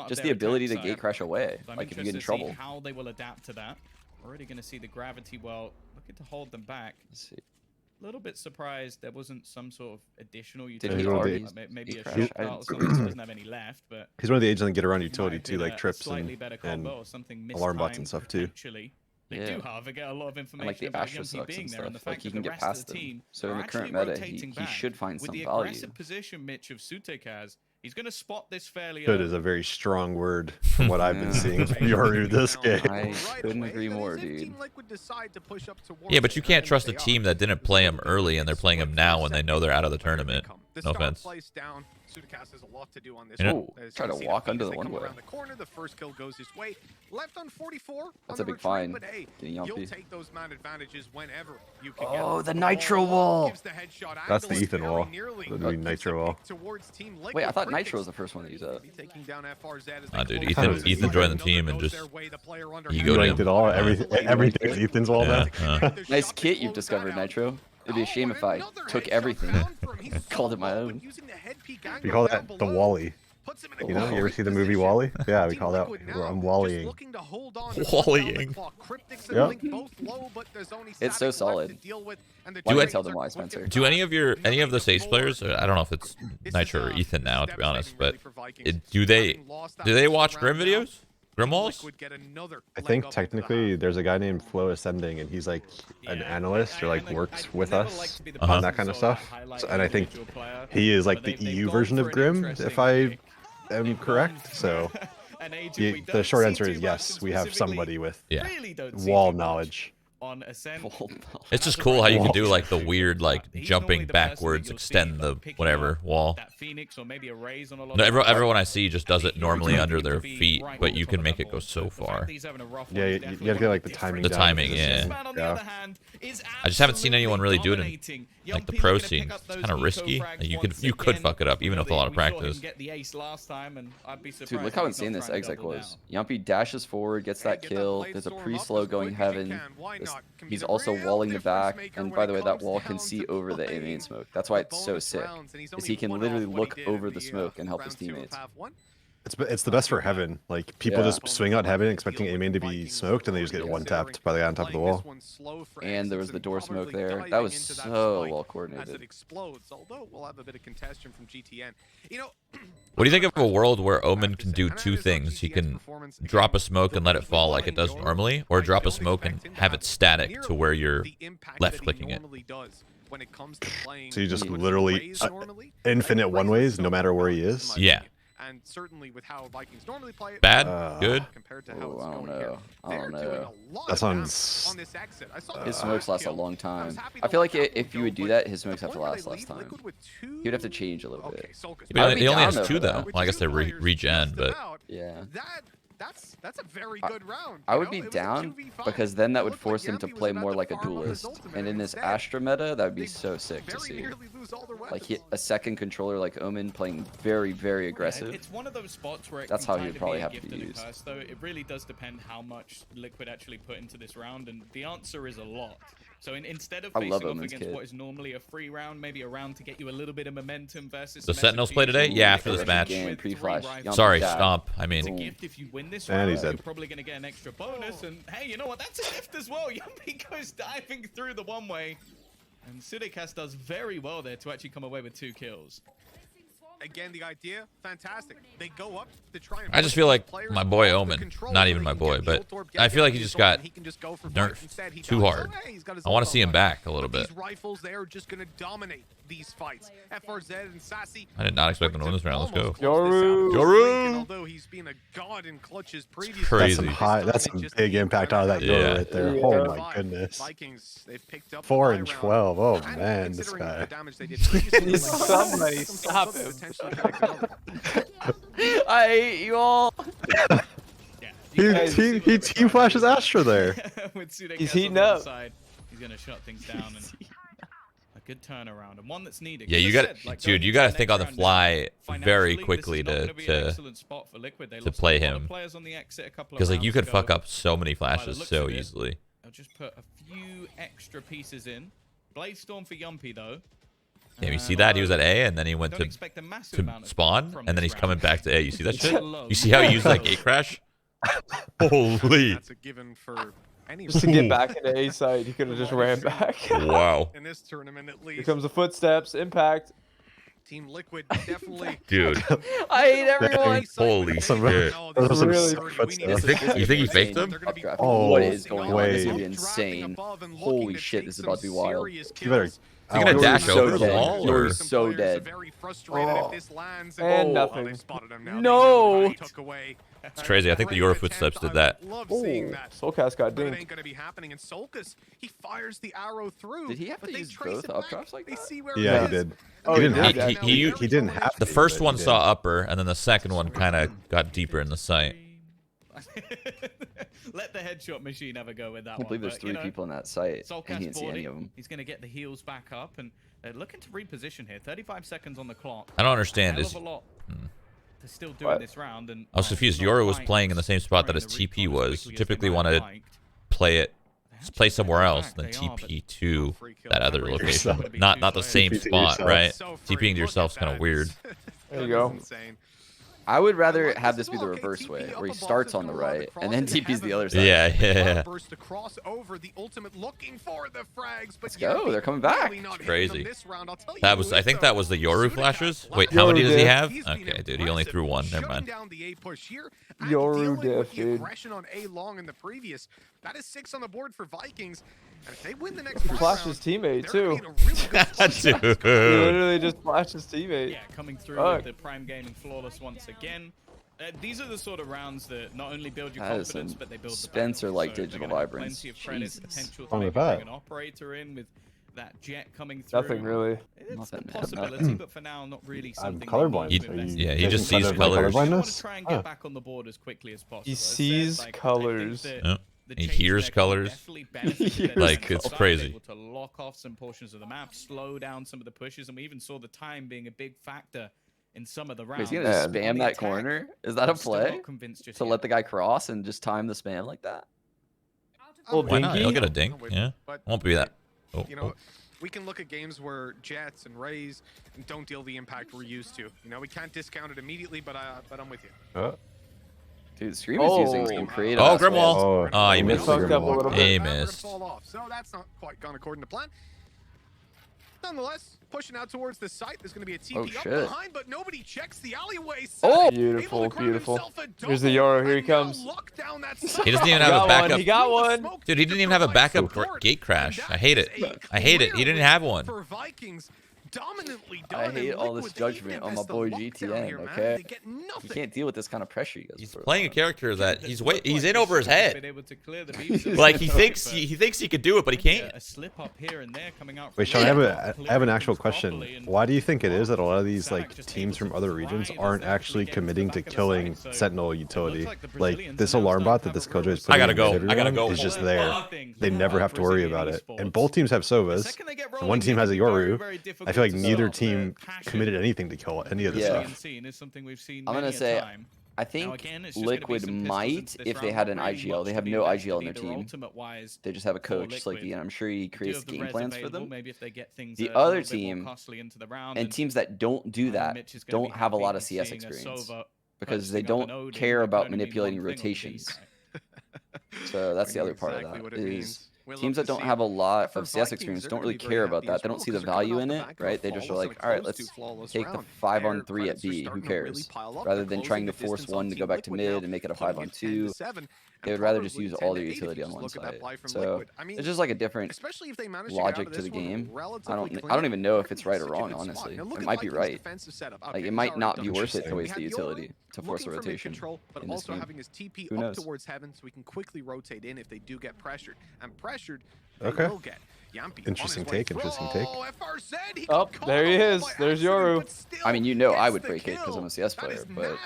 just the ability to gate crash away. Like if you get in trouble. How they will adapt to that. Already going to see the gravity well looking to hold them back. Let's see. A little bit surprised there wasn't some sort of additional Did utility. he already Maybe a shot or something, so doesn't have any left, but He's one of the agents that get around utility too, like trips slightly better combo or and something alarm bots and stuff too. They do, however, get a lot of information like the about Astra Jamppi sucks being and there, and the stuff. Like fact he that can the get rest of past the them. team So in are the current actually meta, rotating he back. should find some With the value. aggressive position Mitch of sutecas, he's going to spot this fairly Good early. is a very strong word from what I've been seeing from Yoru this game. I couldn't agree more, dude. Yeah, but you can't trust a team that didn't play him early and they're playing him now when they know they're out of the tournament. No offense. You know, try to walk under the one way. The first kill goes his way. Left on 44. That's a big fine. Getting You'll Jamppi. take those man advantages whenever you can Oh, get the nitro wall. Gives the headshot That's the angle Ethan very wall. nearly The nitro wall. towards Team Wait, I thought thought Nitro was the first one to use that. Dude, Ethan joined the team and just You ranked it all. Everything's Ethan's wall now. Nice kit you've discovered, Nitro. It'd be a shame if I took everything, called it my own. We call that the Wally. You know, you ever see the movie Wally? Yeah, we call that I'm Wallying. Wallying. Yep. It's so solid. Why do I tell them why, Spencer? Do any of the Sace players? I don't know if it's Nitro or Ethan now, to be honest, but do they watch Grim videos? Grim walls? I think technically there's a guy named Flow Ascending, and he's like an analyst or like works with us on that kind of stuff. So, and I think he is like the EU version of Grim, if I am correct. So the short answer is yes, we have somebody with wall knowledge. On Ascent. It's just cool how you can do like the weird like jumping backwards, extend the whatever wall. No, everyone I see just does it normally under their feet, but you can make it go so far. Yeah, you have to get like the timing. The timing, yeah. I just haven't seen anyone really do it in like the pro scene. It's kind of risky. Like, you could fuck it up even with a lot of practice. Dude, look how insane this exec was. Jamppi dashes forward, gets that kill. There's a pre-slow going heaven. He's also walling the back, and by the way, that wall can see over the A main smoke. That's why it's so sick, is he can literally look over the smoke and help his teammates. It's the best for heaven. Like people just swing out heaven expecting A main to be smoked, and they just get one tapped by the guy on top of the wall. And there was the door smoke there. That was so well coordinated. What do you think of a world where Omen can do two things? He can drop a smoke and let it fall like it does normally, or drop a smoke and have it static to where you're left clicking it. So you just literally infinite one ways no matter where he is. Yeah. And certainly with how Vikings normally play it, bad, good. Compared to how Oh, it's I don't going here. know. I don't know. That sounds. On this exit. I saw His smokes last a long time. I feel like if you would do that, his smokes have to last less time. He'd have to change a little bit. He only has two though. Well, I guess they regen, but yeah. That's a very good round. I would be down because then that would force him to play more like a duelist. And in this Astra meta, that would be so sick to see. Like a second controller like Omen playing very, very aggressive. It's one of those spots where that's how he would probably have to be used. Though it really does depend how much Liquid actually put into this round, and the answer is a lot. So instead of facing off against what is normally a free round, maybe a round to get you a little bit of momentum versus the Sentinels play today? Yeah, after this match. Sorry, Stomp. I mean, it's a gift if you win this round, you're probably going to get an extra bonus. And hey, you know what? That's a gift as well. Jamppi goes diving through the one way. And sutecas does very well there to actually come away with 2 kills. Again, the idea, fantastic. They go up to try and I just feel like my boy Omen, not even my boy, but I feel like he just got nerfed too hard. I want to see him back a little bit. These rifles, they are just going to dominate these fights. FRZ and Sacy. I did not expect them to win this round. Let's go. Yoru! Although he's been a god in clutches previously. Crazy. That's some big impact out of that Yoru right there. Oh my goodness. 4 and 12. Oh man, this guy. Somebody stop him. I hate you all. He team flashes Astra there. He's heating up. He's gonna shut things down and a good turnaround and one that's needed. Yeah, you got dude. You got to think on the fly very quickly to play him, because like you could fuck up so many flashes so easily. I'll just put a few extra pieces in. Blaze Storm for Jamppi though. Yeah, you see that? He was at A, and then he went to spawn, and then he's coming back to A. You see that shit? You see how he used that gate crash? Holy. That's a given for any just to get back into A side, he could have just ran back. Wow. In this tournament, at least. Here comes the footsteps, impact. Team Liquid definitely. Dude. I hate everyone. Holy shit. You think he faked them? Oh, what is going on? This is gonna be insane. Holy shit, this is about to be wild. You better. Is he gonna dash over the wall? You're so dead. And nothing. No. It's crazy. I think the Yoru footsteps did that. Oh, soulcas got dinged. Ain't gonna be happening, and soulcas, he fires the arrow through. Did he have to use both updrops like that? Yeah, he did. Oh, he didn't have to. He didn't have to. The first one saw upper, and then the second one kind of got deeper in the sight. Let the headshot machine have a go with that one. I can't believe there's 3 people in that site, and he didn't see any of them. He's going to get the heals back up, and they're looking to reposition here. 35 seconds on the clock. I don't understand. they're still doing this round. And I was confused. Yoru was playing in the same spot that his TP was. You typically want to play somewhere else than TP to that other location. Not the same spot, right? TPing to yourself is kind of weird. There you go. I would rather have this be the reverse way, where he starts on the right and then TP's the other side. Yeah. Let's go. They're coming back. Crazy. I think that was the Yoru flashes. Wait, how many does he have? Okay, dude, he only threw one. Never mind. Yoru diff, dude. That is 6 on the board for Vikings. And if they win the next Flashed his teammate too. Dude. He literally just flashed his teammate. Yeah, coming through with the Prime Gaming flawless once again. These are the sort of rounds that not only build your confidence, but they build the Spencer like digital vibrance. Plenty of credit potential to Only maybe that. bring an operator in with that jet coming through. Nothing really. It's a possibility, but for now, not really something. I'm colorblind. Yeah, he just sees colors. I want to try and get back on the board as quickly as possible. He sees colors. He hears colors. Like, it's crazy. Able to lock off some portions of the map, slow down some of the pushes, and we even saw the time being a big factor in some of the rounds. He's gonna spam that corner. Is that a play to let the guy cross and just time the spam like that? Why not? He'll get a dink. Yeah, won't be that. You know, we can look at games where Jets and Rays don't deal the impact we're used to. You know, we can't discount it immediately, but I'm with you. Dude, Scream is using some creative. Oh, Grimwall. Oh, he missed. He missed. So that's not quite gone according to plan. Nonetheless, pushing out towards the site, there's going to be a TP up behind, but nobody checks the alleyway. Oh, beautiful, beautiful. Here's the Yoru. Here he comes. He doesn't even have a backup. He got one. Dude, he didn't even have a backup gate crash. I hate it. I hate it. He didn't have one. I hate all this judgment on my boy GTN, okay? You can't deal with this kind of pressure, you guys. He's playing a character that he's in over his head. Like he thinks he could do it, but he can't. Wait, Sean, I have an actual question. Why do you think it is that a lot of these like teams from other regions aren't actually committing to killing Sentinel utility? Like this alarm bot that this Killjoy is putting I gotta go. is just there. They never have to worry about it. And both teams have Sovas. And one team has a Yoru. I feel like neither team committed anything to kill any of this stuff. I'm gonna say, I think Liquid might if they had an IGL. They have no IGL in their team. They just have a coach, Slicky, and I'm sure he creates game plans for them. The other team, and teams that don't do that, don't have a lot of CS experience because they don't care about manipulating rotations. So that's the other part of that is teams that don't have a lot of CS experience don't really care about that. They don't see the value in it, right? They just are like, all right, let's take the 5-on-3 at B. Who cares? Rather than trying to force one to go back to mid and make it a 5-on-2, they would rather just use all their utility on one side. So it's just like a different logic to the game. I don't even know if it's right or wrong, honestly. It might be right. Like it might not be worth it to waste the utility to force a rotation in this game. Who knows? Towards heaven, so we can quickly rotate in if they do get pressured. And pressured, okay. will get. Jamppi Interesting take. Interesting take. Oh, there he is. There's Yoru. I mean, you know, I would break it because I'm a CS player, but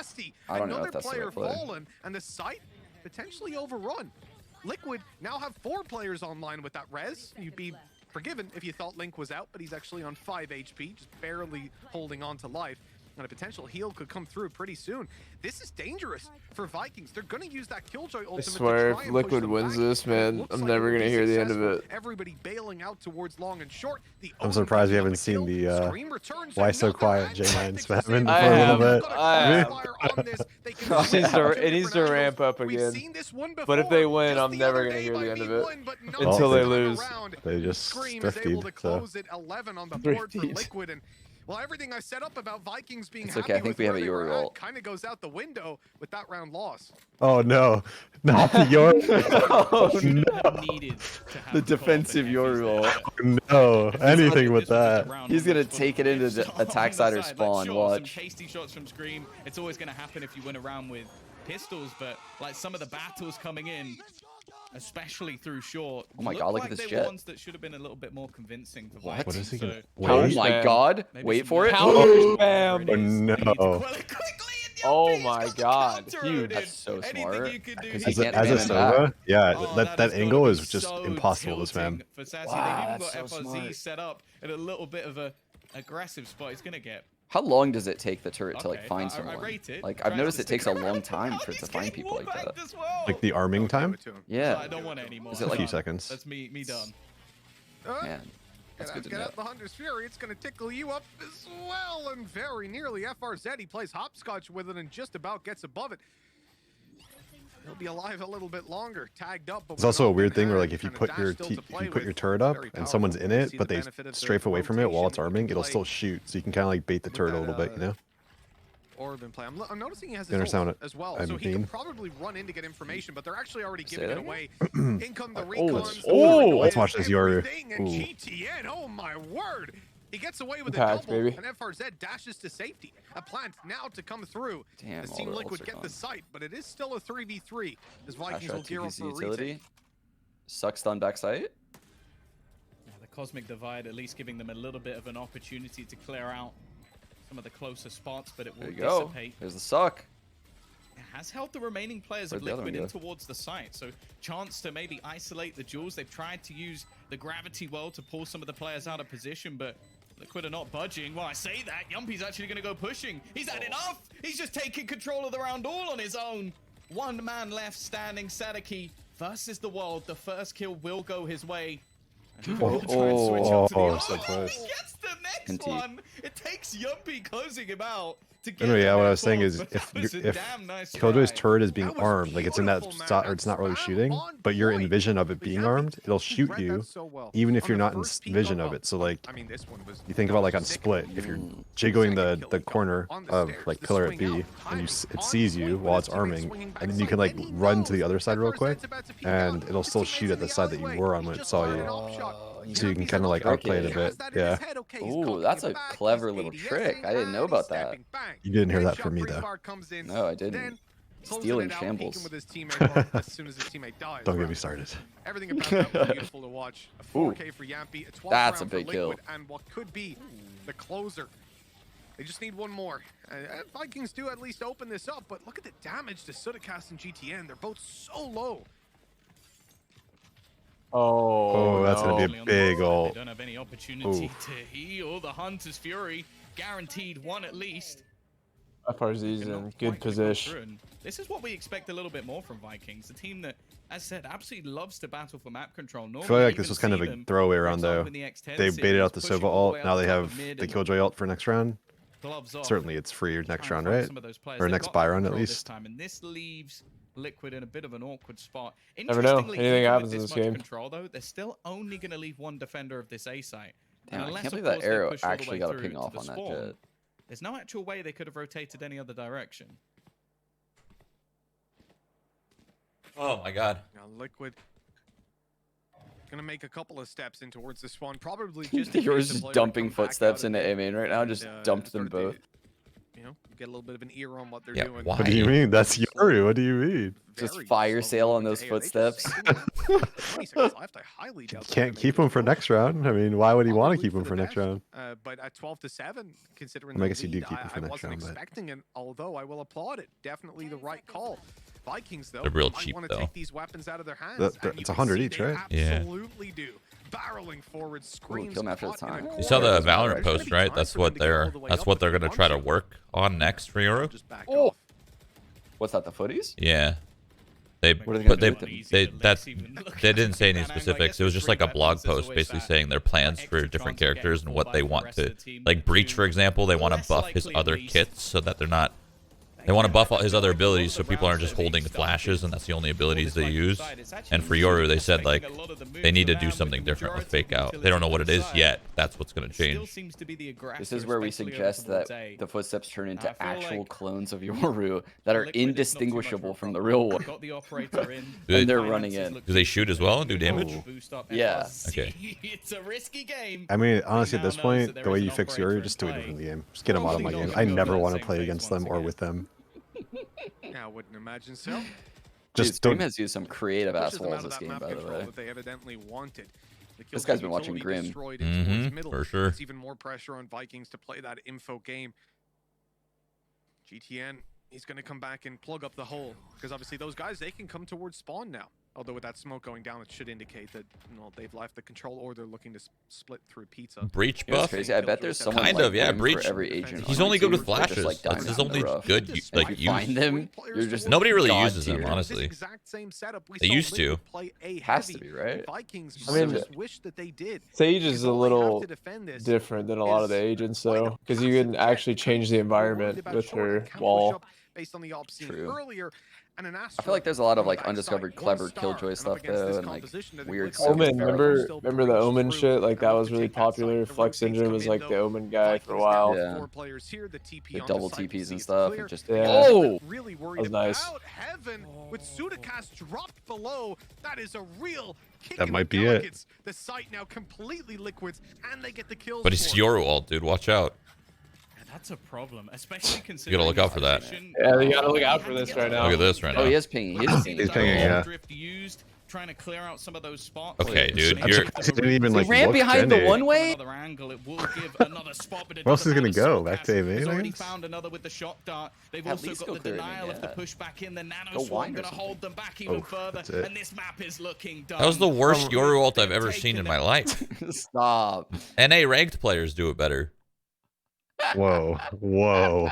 I don't know if that's the right play. And the site potentially overrun. Liquid now have 4 players online with that res. You'd be forgiven if you thought Link was out, but he's actually on 5 HP, just barely holding on to life. And a potential heal could come through pretty soon. This is dangerous for Vikings. They're going to use that Killjoy ultimate. I swear, if Liquid wins this, man, I'm never going to hear the end of it. Everybody bailing out towards long and short. I'm surprised we haven't seen the Why So Quiet J9 spamming for a little bit. It needs to ramp up again. But if they win, I'm never going to hear the end of it until they lose. They just thrifted, so. Well, everything I set up about Vikings being it's okay. I think we have a Yoru ult. Kind of goes out the window with that round loss. Oh no, not the Yoru. Oh no. The defensive Yoru ult. No, anything with that. He's gonna take it into the attack side or spawn. Watch. Some hasty shots from Scream. It's always gonna happen if you win a round with pistols, but like some of the battles coming in, especially through short. Oh my god, look at this jet. Ones that should have been a little bit more convincing for what? What is he gonna? Oh my god! Wait for it. Counter spam. Oh no. Oh my god, huge. That's so smart. As a Sova, yeah, that angle is just impossible to spam. For Sacy, they've even got FRZ set up in a little bit of a aggressive spot. He's gonna get How long does it take the turret to like Okay, find I someone? rate it. Like I've Tries noticed to it takes stick a long around. time Oh, for it to he's find getting people like that. wallbanged as well. Like the arming time? Yeah. I don't want it anymore. Is it A like few seconds. That's me done. Man, that's good to Get know. out the Hunter's Fury. It's going to tickle you up as well, and very nearly FRZ. He plays hopscotch with it and just about gets above it. He'll be alive a little bit longer, tagged up. But It's also a weird thing where like if you put your turret up and someone's in it, but they strafe away from it while it's arming, it'll still shoot. So you can kind of like bait the turret a little bit, you know? Orb in play. I'm noticing he has You his understand ult as well, so he can probably run in to get information, but they're actually already giving it away. In come the recons. Let's watch this Yoru. And GTN, oh my word! He gets away with a Pass, double, baby. and FRZ dashes to safety. A plant now to come through. Damn, As all Team their Liquid ults are get the gone. site, but it is still a 3v3. As Flash Vikings will out gear up TPC for a utility. retake. Sucks stun backside. Yeah, the Cosmic Divide at least giving them a little bit of an opportunity to clear out some of the closer spots, but it will There you go. dissipate. There's the suck. It has held the remaining players of Where'd the other Liquid in one go? towards the site, so chance to maybe isolate the jewels. They've tried to use the gravity well to pull some of the players out of position, but Liquid are not budging. Well, I say that, Jamppi's actually going to go pushing. He's had enough! He's just taking control of the round all on his own. One man left standing, Saadhak versus the world. The first kill will go his way. And he will try and switch up to the so close. He gets the next Indeed. one. It takes Jamppi closing him out to get Anyway, yeah, the what I next was saying one, is but if that was a if damn nice Killjoy's try. turret is being That was armed, like it's in that beautiful, man. spot or it's not really That's shooting, on but you're in point. vision of it But being Jamppi, armed, it'll he shoot read you, that so well. even if On you're the not in first peek vision up, of it. So like, I mean, this one was you think about like on split, if you're jiggling the corner of like pillar at B and it sees you while it's arming, and then you can like run to the other side real quick, and it'll still shoot at the side that you were on when it saw you. So you can kind of like outplay it a bit. Yeah. Ooh, that's a clever little trick. I didn't know about that. You didn't hear that from me though. No, I didn't. Stealing shambles. Don't get me started. Everything about that was beautiful to watch. A 4K for Jamppi, a 12 That's a round for big kill. Liquid, and what could be the closer. They just need one more. Vikings do at least open this up, but look at the damage to sutecas and GTN. They're both so low. Oh, that's gonna be a big ult. They don't have any opportunity to heal. The Hunter's Fury guaranteed one at least. FRZ's in good position. This is what we expect a little bit more from Vikings, a team that, as said, absolutely loves to battle for map control. I feel like this was kind of a throwaway round though. They baited out the Sova ult. Now they have the Killjoy ult for next round. Certainly it's free next round, right? Or next buy round at least. And this leaves Liquid in a bit of an awkward spot. Never know. Interestingly, Anything even happens with in this this much game. control, though, they're still only going to leave one defender of this A site. Damn, I Unless, can't of believe that course, they arrow push all the actually way got a through ping to off the on that spawn. jet. There's no actual way they could have rotated any other direction. Oh my god. Now Liquid gonna make a couple of steps in towards the spawn, probably just. Yours just dumping footsteps into A main right now. Just dumped them both. You know, get a little bit of an ear on what they're Yeah, doing. why? What do you mean? That's Yoru. What do you mean? Just fire sale on those footsteps. 20 seconds left. I highly doubt they're Can't gonna keep make him for it. next round. I mean, why would he want to Probably keep him the for next best. round? But at 12-7, considering I the guess you do lead, keep him for I next wasn't round, but- expecting it, although I will applaud it. Definitely the right call. Vikings, though, They're real might cheap, want to though. take these weapons out of their hands. That- and you it's can 100 see each, they right? Yeah. Absolutely do. Barreling forward, screams. kill him after the caught in a time. You saw the corner. Valorant There's gonna post, be right? time That's for them what to get all they're the way that's up what if they're they gonna want try to work on next for Euro. Just back Oh. off. What's that? The footies? Yeah. They What are they but gonna they do with they that they didn't say any specifics. It was just like a blog post basically saying their plans for different characters and what they want to like Breach, for example. They want to buff his other kits so that they're not. They want to buff all his other abilities so people aren't just holding flashes and that's the only abilities they use. And for Yoru, they said like they need to do something different with Fake Out. They don't know what it is yet. That's what's going to change. This is where we suggest that the footsteps turn into actual clones of Yoru that are indistinguishable from the real one. And they're running in. Do they shoot as well and do damage? Yeah. Okay. It's a risky game. I mean, honestly, at this point, the way you fix Yoru, just do it from the game. Just get him out of my game. I never want to play against them or with them. Yeah, I wouldn't imagine so. Dude, Just Scream don't. has used some creative ass Pushes them walls out of this that game, map by the control way. that they evidently wanted. The This kill guy's been watching utility Grim. destroyed in towards middle. For sure. It's even more pressure on Vikings to play that info game. GTN, he's going to come back and plug up the hole because obviously those guys, they can come towards spawn now. Although with that smoke going down, it should indicate that they've left the control, or they're looking to split through pizza. Breach It's buff? crazy. I bet there's someone Kind like of, yeah. him Breach. for every agent. He's on only your good with team, flashes. just, That's his diamond in only the rough. good And like if you use. find them, you're just Nobody really god uses him, tier. honestly. Exact same setup we They saw used to. Liquid play a Has to heavy. be, right? Vikings I mean, just wish that they did. Sage Because is a all they have little to defend this different than a lot of the is agents, quite a though, because you can passive actually Jet. change the We're worried environment about with Short her and can push wall. up based on the op seen True. earlier. And an I Astra feel like there's a lot of on the like backside. undiscovered, One clever star, killjoy and up stuff against this though, and like composition that weird Liquid stuff. Omen, with Barrel remember still remember the breaks Omen through. shit? Like They're that looking was to really take that side. popular. The Flex rotates Injury come was in, like the though. Omen guy for a Vikings while. down Yeah. 4 players here. The TP The on double site, we TPs see and it's stuff, clear. and just Yeah. oh, Really worried That was nice. about Heaven with sutecas dropped below. That is a real kick That in might the be it. delegates. The site now completely liquids, and they get the kills. But it's for it. Yoru ult, dude. Watch out. That's a problem, especially You considering. gotta look out for that. Yeah, you gotta look out for this right now. Look at this right oh, now. he is pinging. He is He's pinging. pinging, yeah. Drift used, trying to clear out some of those spots. Okay, dude, I'm you're- surprised he didn't even He like ran look behind the Jenny. one way. Another angle, it will give another spot, but it Where else is doesn't he gonna matter. go? Back to Soulcas A has already lanes? found another with the shot dart. They've At also least got go the clear it in, denial of the yeah. push back in. The nano Go swarm wine or gonna something. hold them back even further, that's it. and this map is looking done. That was the worst Yoru ult I've ever seen in my life. Stop. NA ranked players do it better. Whoa, whoa.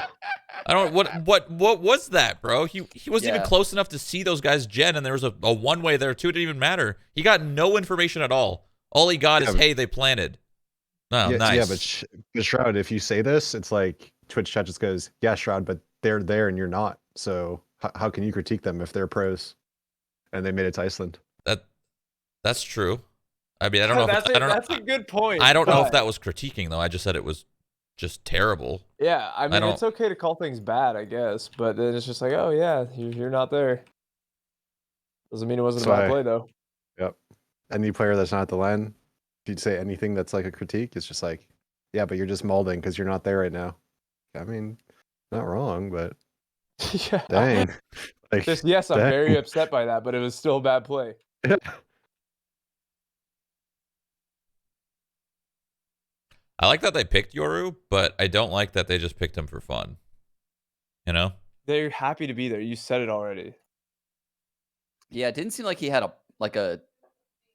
I don't what was that, bro? He wasn't even Yeah. close enough to see those guys gen, and there was a one-way there too. It didn't even matter. He got no information at all. All he got is, Yeah, but- hey, they planted. Oh, Yeah, nice. yeah, but Shroud, if you say this, it's like Twitch chat just goes, yeah, Shroud, but they're there and you're not. So how can you critique them if they're pros and they made it to Iceland? That's true. I mean, I don't know. If I don't That's know. a good point. I don't know if but- that was critiquing though. I just said it was just terrible. Yeah, I mean, don't- it's okay to call things bad, I guess, but then it's just like, oh yeah, you're not there. Doesn't mean it wasn't a bad Sorry. play though. Yep. Any player that's not at the line, if you'd say anything that's like a critique, it's just like, yeah, but you're just molding because you're not there right now. I mean, not wrong, but Yeah. dang. Like, Just yes, I'm dang. very upset by that, but it was still a bad play. I like that they picked Yoru, but I don't like that they just picked him for fun. You know? They're happy to be there. You said it already. Yeah, it didn't seem like he had a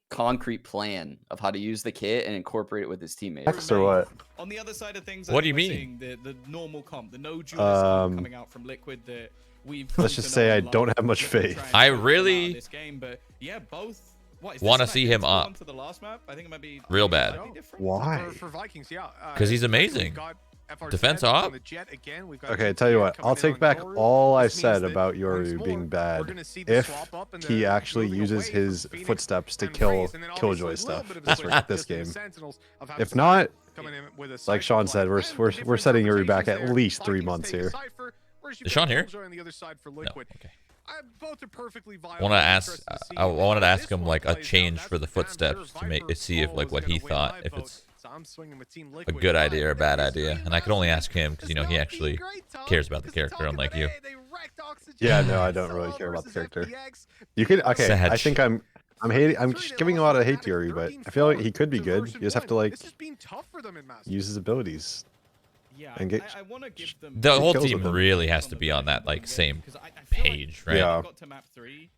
concrete plan of how to use the kit and incorporate it with his teammates. X or what? On the other side of things, What do you we're mean? seeing the normal comp, the no duelist comp coming out from Liquid that we've come Let's to just know say I and love. don't have much Liquid faith. try and I build them out really this game, but yeah, both. What, is wanna this see map him identical up. one to the last map? I think it might be Real bad. slightly different. Why? For Vikings, yeah. 'Cause he's we've amazing. got FRZ Defense on op? the Jet again. We've got Okay, GTN tell you what, coming I'll in take on back Yoru. all I This means said that about once Yoru more, being we're bad gonna see the if swap up and he the actually moving uses away from his Phoenix footsteps to and kill Freeze, and then obviously Killjoy a little stuff bit of a this, switch this just in the game. Sentinels of If Saadhak not, coming in with a like Cypher Sean said, flag. we're And we're setting Yoru different back at interpretations least there. 3 Vikings months take a here. Cypher, whereas you've Is got Sean here? Killjoy on the other side for No. Liquid. Okay. Both are perfectly viable. Want to ask? Interested to see I wanted to how ask this him one like a plays out. change That's for the for damn footsteps sure. to make Viper see if like always what he gonna win thought my if vote. it's So I'm swinging with Team a Liquid, good but idea or a bad there is idea, three and I can only last ask him because you know he It's not actually being great, Tom, cares about the 'cause character, talk unlike of you. A, they wrecked Oxygen. Yeah, no, I don't Solo really care about the versus character. FPX. You could okay. I Sag. think I'm hating. I'm just giving a lot of hate to Yoru, but I feel like he could be good. You just have to like This has been tough for them in Masters. use his abilities. Yeah, and get- I want to give them The whole kills team with them. really has to be on that like same page, right? Yeah. Got to map 3,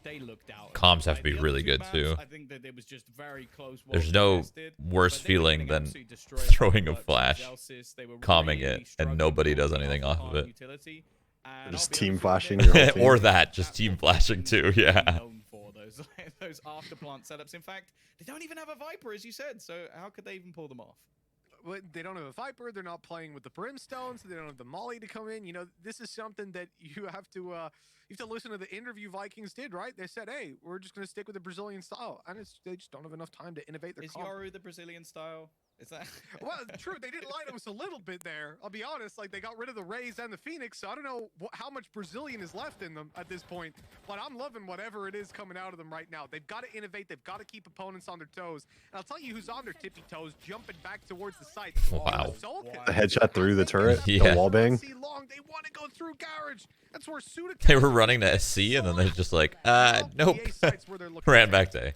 they looked out. Comms have to be The other really two good, maps, too. I think that it was just very close. There's well no contested, worse but they were feeling getting than absolutely destroyed throwing a by flash, Elsis. They were calming really it, and struggling nobody to does pull anything off off of the it. utility. And Just I'll be team honest with flashing you, your they're whole team. Or that, just that's team what flashing they're too, yeah. known for, those after plant setups. In fact, they don't even have a Viper, as you said. So how could they even pull them off? Well, they don't have a Viper. They're not playing with the Brimstones. They don't have the Molly to come in. You know, this is something that you have to listen to the interview Vikings did, right? They said, "Hey, we're just going to stick with the Brazilian style," and they just don't have enough time to innovate their Is comp. Yoru the Brazilian style? Is that? Well, true. They did lie to us a little bit there. I'll be honest. Like, they got rid of the Rays and the Phoenix, so I don't know how much Brazilian is left in them at this point. But I'm loving whatever it is coming out of them right now. They've got to innovate. They've got to keep opponents on their toes. And I'll tell you who's on their tippy toes, jumping back towards the site. Wow. soulcas. A headshot through the turret, Yeah. the wall bang. They want to go through garage. That's where Sutecas They were running to SC and then they're just like, nope. Ran back to A.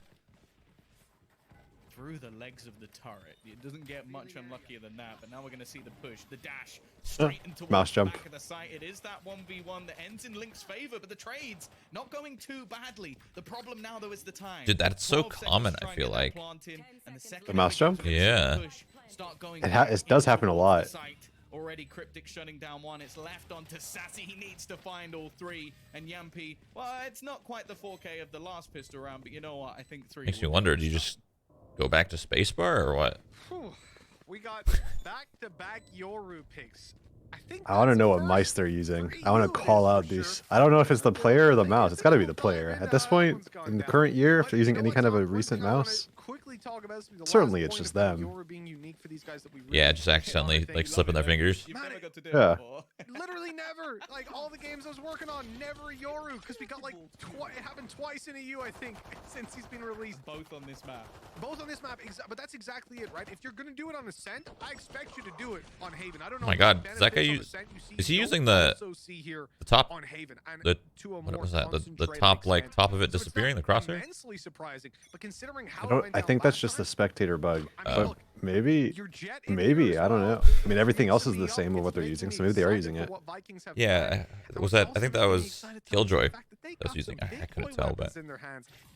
through the legs of the turret. It doesn't get much unluckier than that, but now we're going to see the push, the dash, straight into mouse the jump. back of the site. It is that 1v1 that ends in Link's favor, but the trades not going too badly. The problem now, though, is the time. Dude, that's so common, I feel like. The mouse jump? Yeah. It does happen a lot. Already Kryptix shutting down one. It's left onto Sacy. He needs to find all three. And Jamppi, well, it's not quite the 4K of the last pistol round, but you know what? I think 3 Makes me wonder, do you just go back to spacebar or what? We got back-to-back Yoru picks. I want to know what mice they're using. I want to call out these. I don't know if it's the player or the mouse. It's got to be the player. At this point, in the current year, if they're using any kind of a recent mouse, certainly it's just them. Yeah, just accidentally like slipping their fingers. Yeah. Literally never. Like all the games I was working on, never Yoru, because we got like it happened twice in EU, I think, since he's been released. Both on this map. Both on this map, but that's exactly it, right? If you're gonna do it on Ascent, I expect you to do it on Haven. I don't know. Oh my God, is that guy is he using the top? On Haven and What was that? The top, like top of it disappearing, the crosshair? Immensely surprising, but considering how I think that's just the spectator bug. But maybe I don't know. I mean, everything else is the same with what they're using, so maybe they are using it. Yeah, was that? I think that was Killjoy that's using. I couldn't tell, but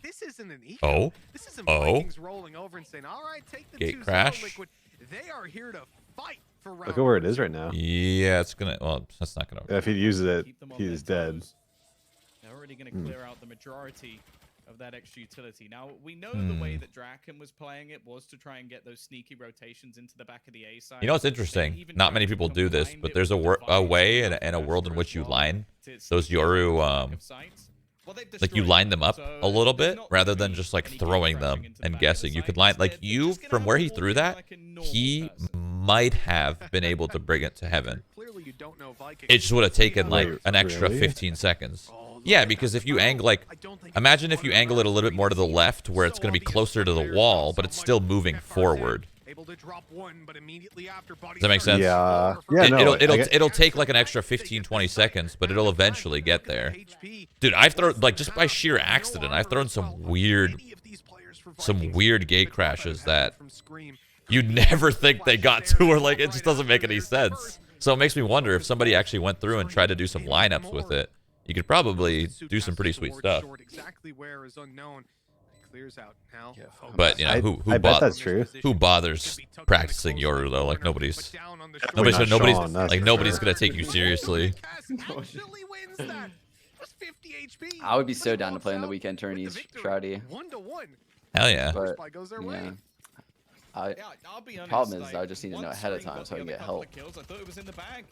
this isn't an oh, this isn't Vikings rolling over and saying, "All right, take the gate crash." Liquid. They are here to fight for round. Look at where it is right now. Yeah, it's gonna. Well, that's not gonna. If he uses it, he's dead. They're already going to clear out the majority of that extra utility. Now, we know the way that Draken was playing it was to try and get those sneaky rotations into the back of the A side. You know what's interesting? Not many people do this, but there's a way and a world in which you line those Yoru, like you line them up a little bit rather than just like throwing them and guessing. You could line, like you, from where he threw that, he might have been able to bring it to heaven. It just would have taken like an extra 15 seconds. Yeah, because if you angle, like, imagine if you angle it a little bit more to the left where it's going to be closer to the wall, but it's still moving forward. Does that make sense? Yeah. Yeah, it'll take like an extra 15-20 seconds, but it'll eventually get there. Dude, I've thrown, like, just by sheer accident, I've thrown some weird gate crashes that you'd never think they got to, or like it just doesn't make any sense. So it makes me wonder if somebody actually went through and tried to do some lineups with it. You could probably do some pretty sweet stuff. But you know, I bet that's true. Who bothers practicing Yoru though? Like nobody's gonna take you seriously. I would be so down to play in the weekend tourneys, Shroudy. Hell yeah. But, yeah. I'll be honest, Problem is, I just need to know ahead of time so I can get help. I thought it was in the bag.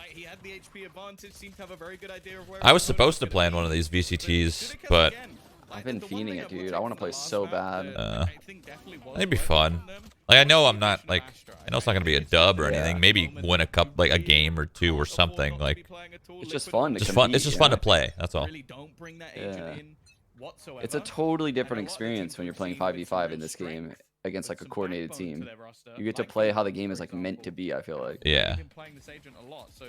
He had the HP advantage, seemed to have a very good idea of where I was supposed to plan one of these VCTs, but I've been fiending it, dude. I want to play so bad. It'd be fun. Like I know I'm not like I know it's not gonna be a dub or anything. Maybe win a cup, like a game or two or something. Like it's just fun. It's fun. It's just fun to play. That's all. Yeah. It's a totally different experience when you're playing 5v5 in this game against like a coordinated team. You get to play how the game is like meant to be, I feel like. Yeah.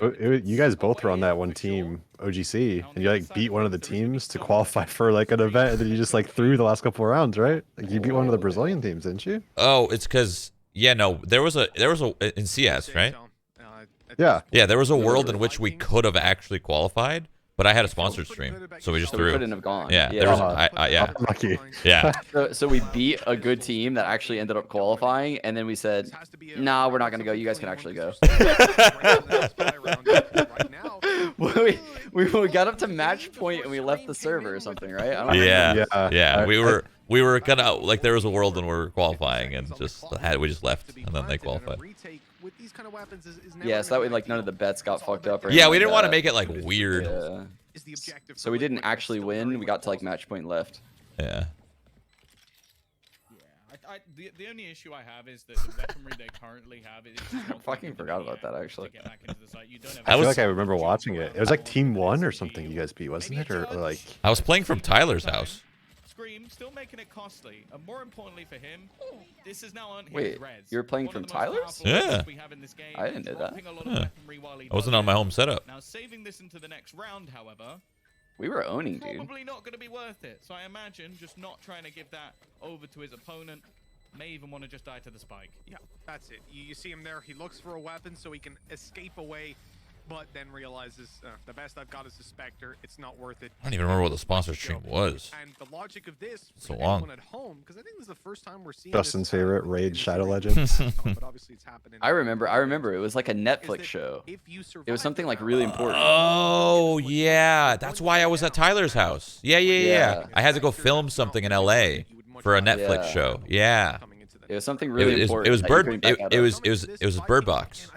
You guys both were on that one team, OGC, and you like beat one of the teams to qualify for like an event, and then you just like threw the last couple of rounds, right? Like you beat one of the Brazilian teams, didn't you? Oh, it's because there was a in CS, right? Yeah. Yeah, there was a world in which we could have actually qualified. But I had a sponsored stream, so we just threw. We couldn't have gone. Yeah, there was. Yeah. Lucky. Yeah. So we beat a good team that actually ended up qualifying, and then we said, "Nah, we're not gonna go. You guys can actually go." we got up to match point and we left the server or something, right? I don't know. Yeah. We were gonna like there was a world when we were qualifying and we just left and then they qualified. Yeah, so that way like none of the bets got fucked up. Or yeah, we didn't want to make it like weird. Yeah. So we didn't actually win. We got to like match point left. Yeah. The only issue I have is that the weaponry they currently have is I fucking forgot about that actually. I feel like I remember watching it. It was like Team 1 or something you guys beat, wasn't it? Or like I was playing from Tyler's house. Still making it costly, and more importantly for him, this is now on his Wait, reds. you're playing from Tyler's? Yeah. I didn't know that. Yeah. I wasn't on my home setup. Now saving this into the next round, however, we were owning, dude. Probably not going to be worth it. So I imagine just not trying to give that over to his opponent. may even want to just die to the spike. Yeah, that's it. You see him there. He looks for a weapon so he can escape away, but then realizes the best I've got is a Spectre. It's not worth it. I don't even remember what the sponsor stream was. And the logic of this, So long. at home, because I think this is the first time we're seeing Justin's favorite Raid Shadow Legends. but obviously it's happening. I remember. It was like a Netflix show. It was something like really important. Oh yeah, that's why I was at Tyler's house. Yeah. I had to go film something in LA for a Netflix show. Yeah. It was something really important. It was that you couldn't back out of. it was Bird Box.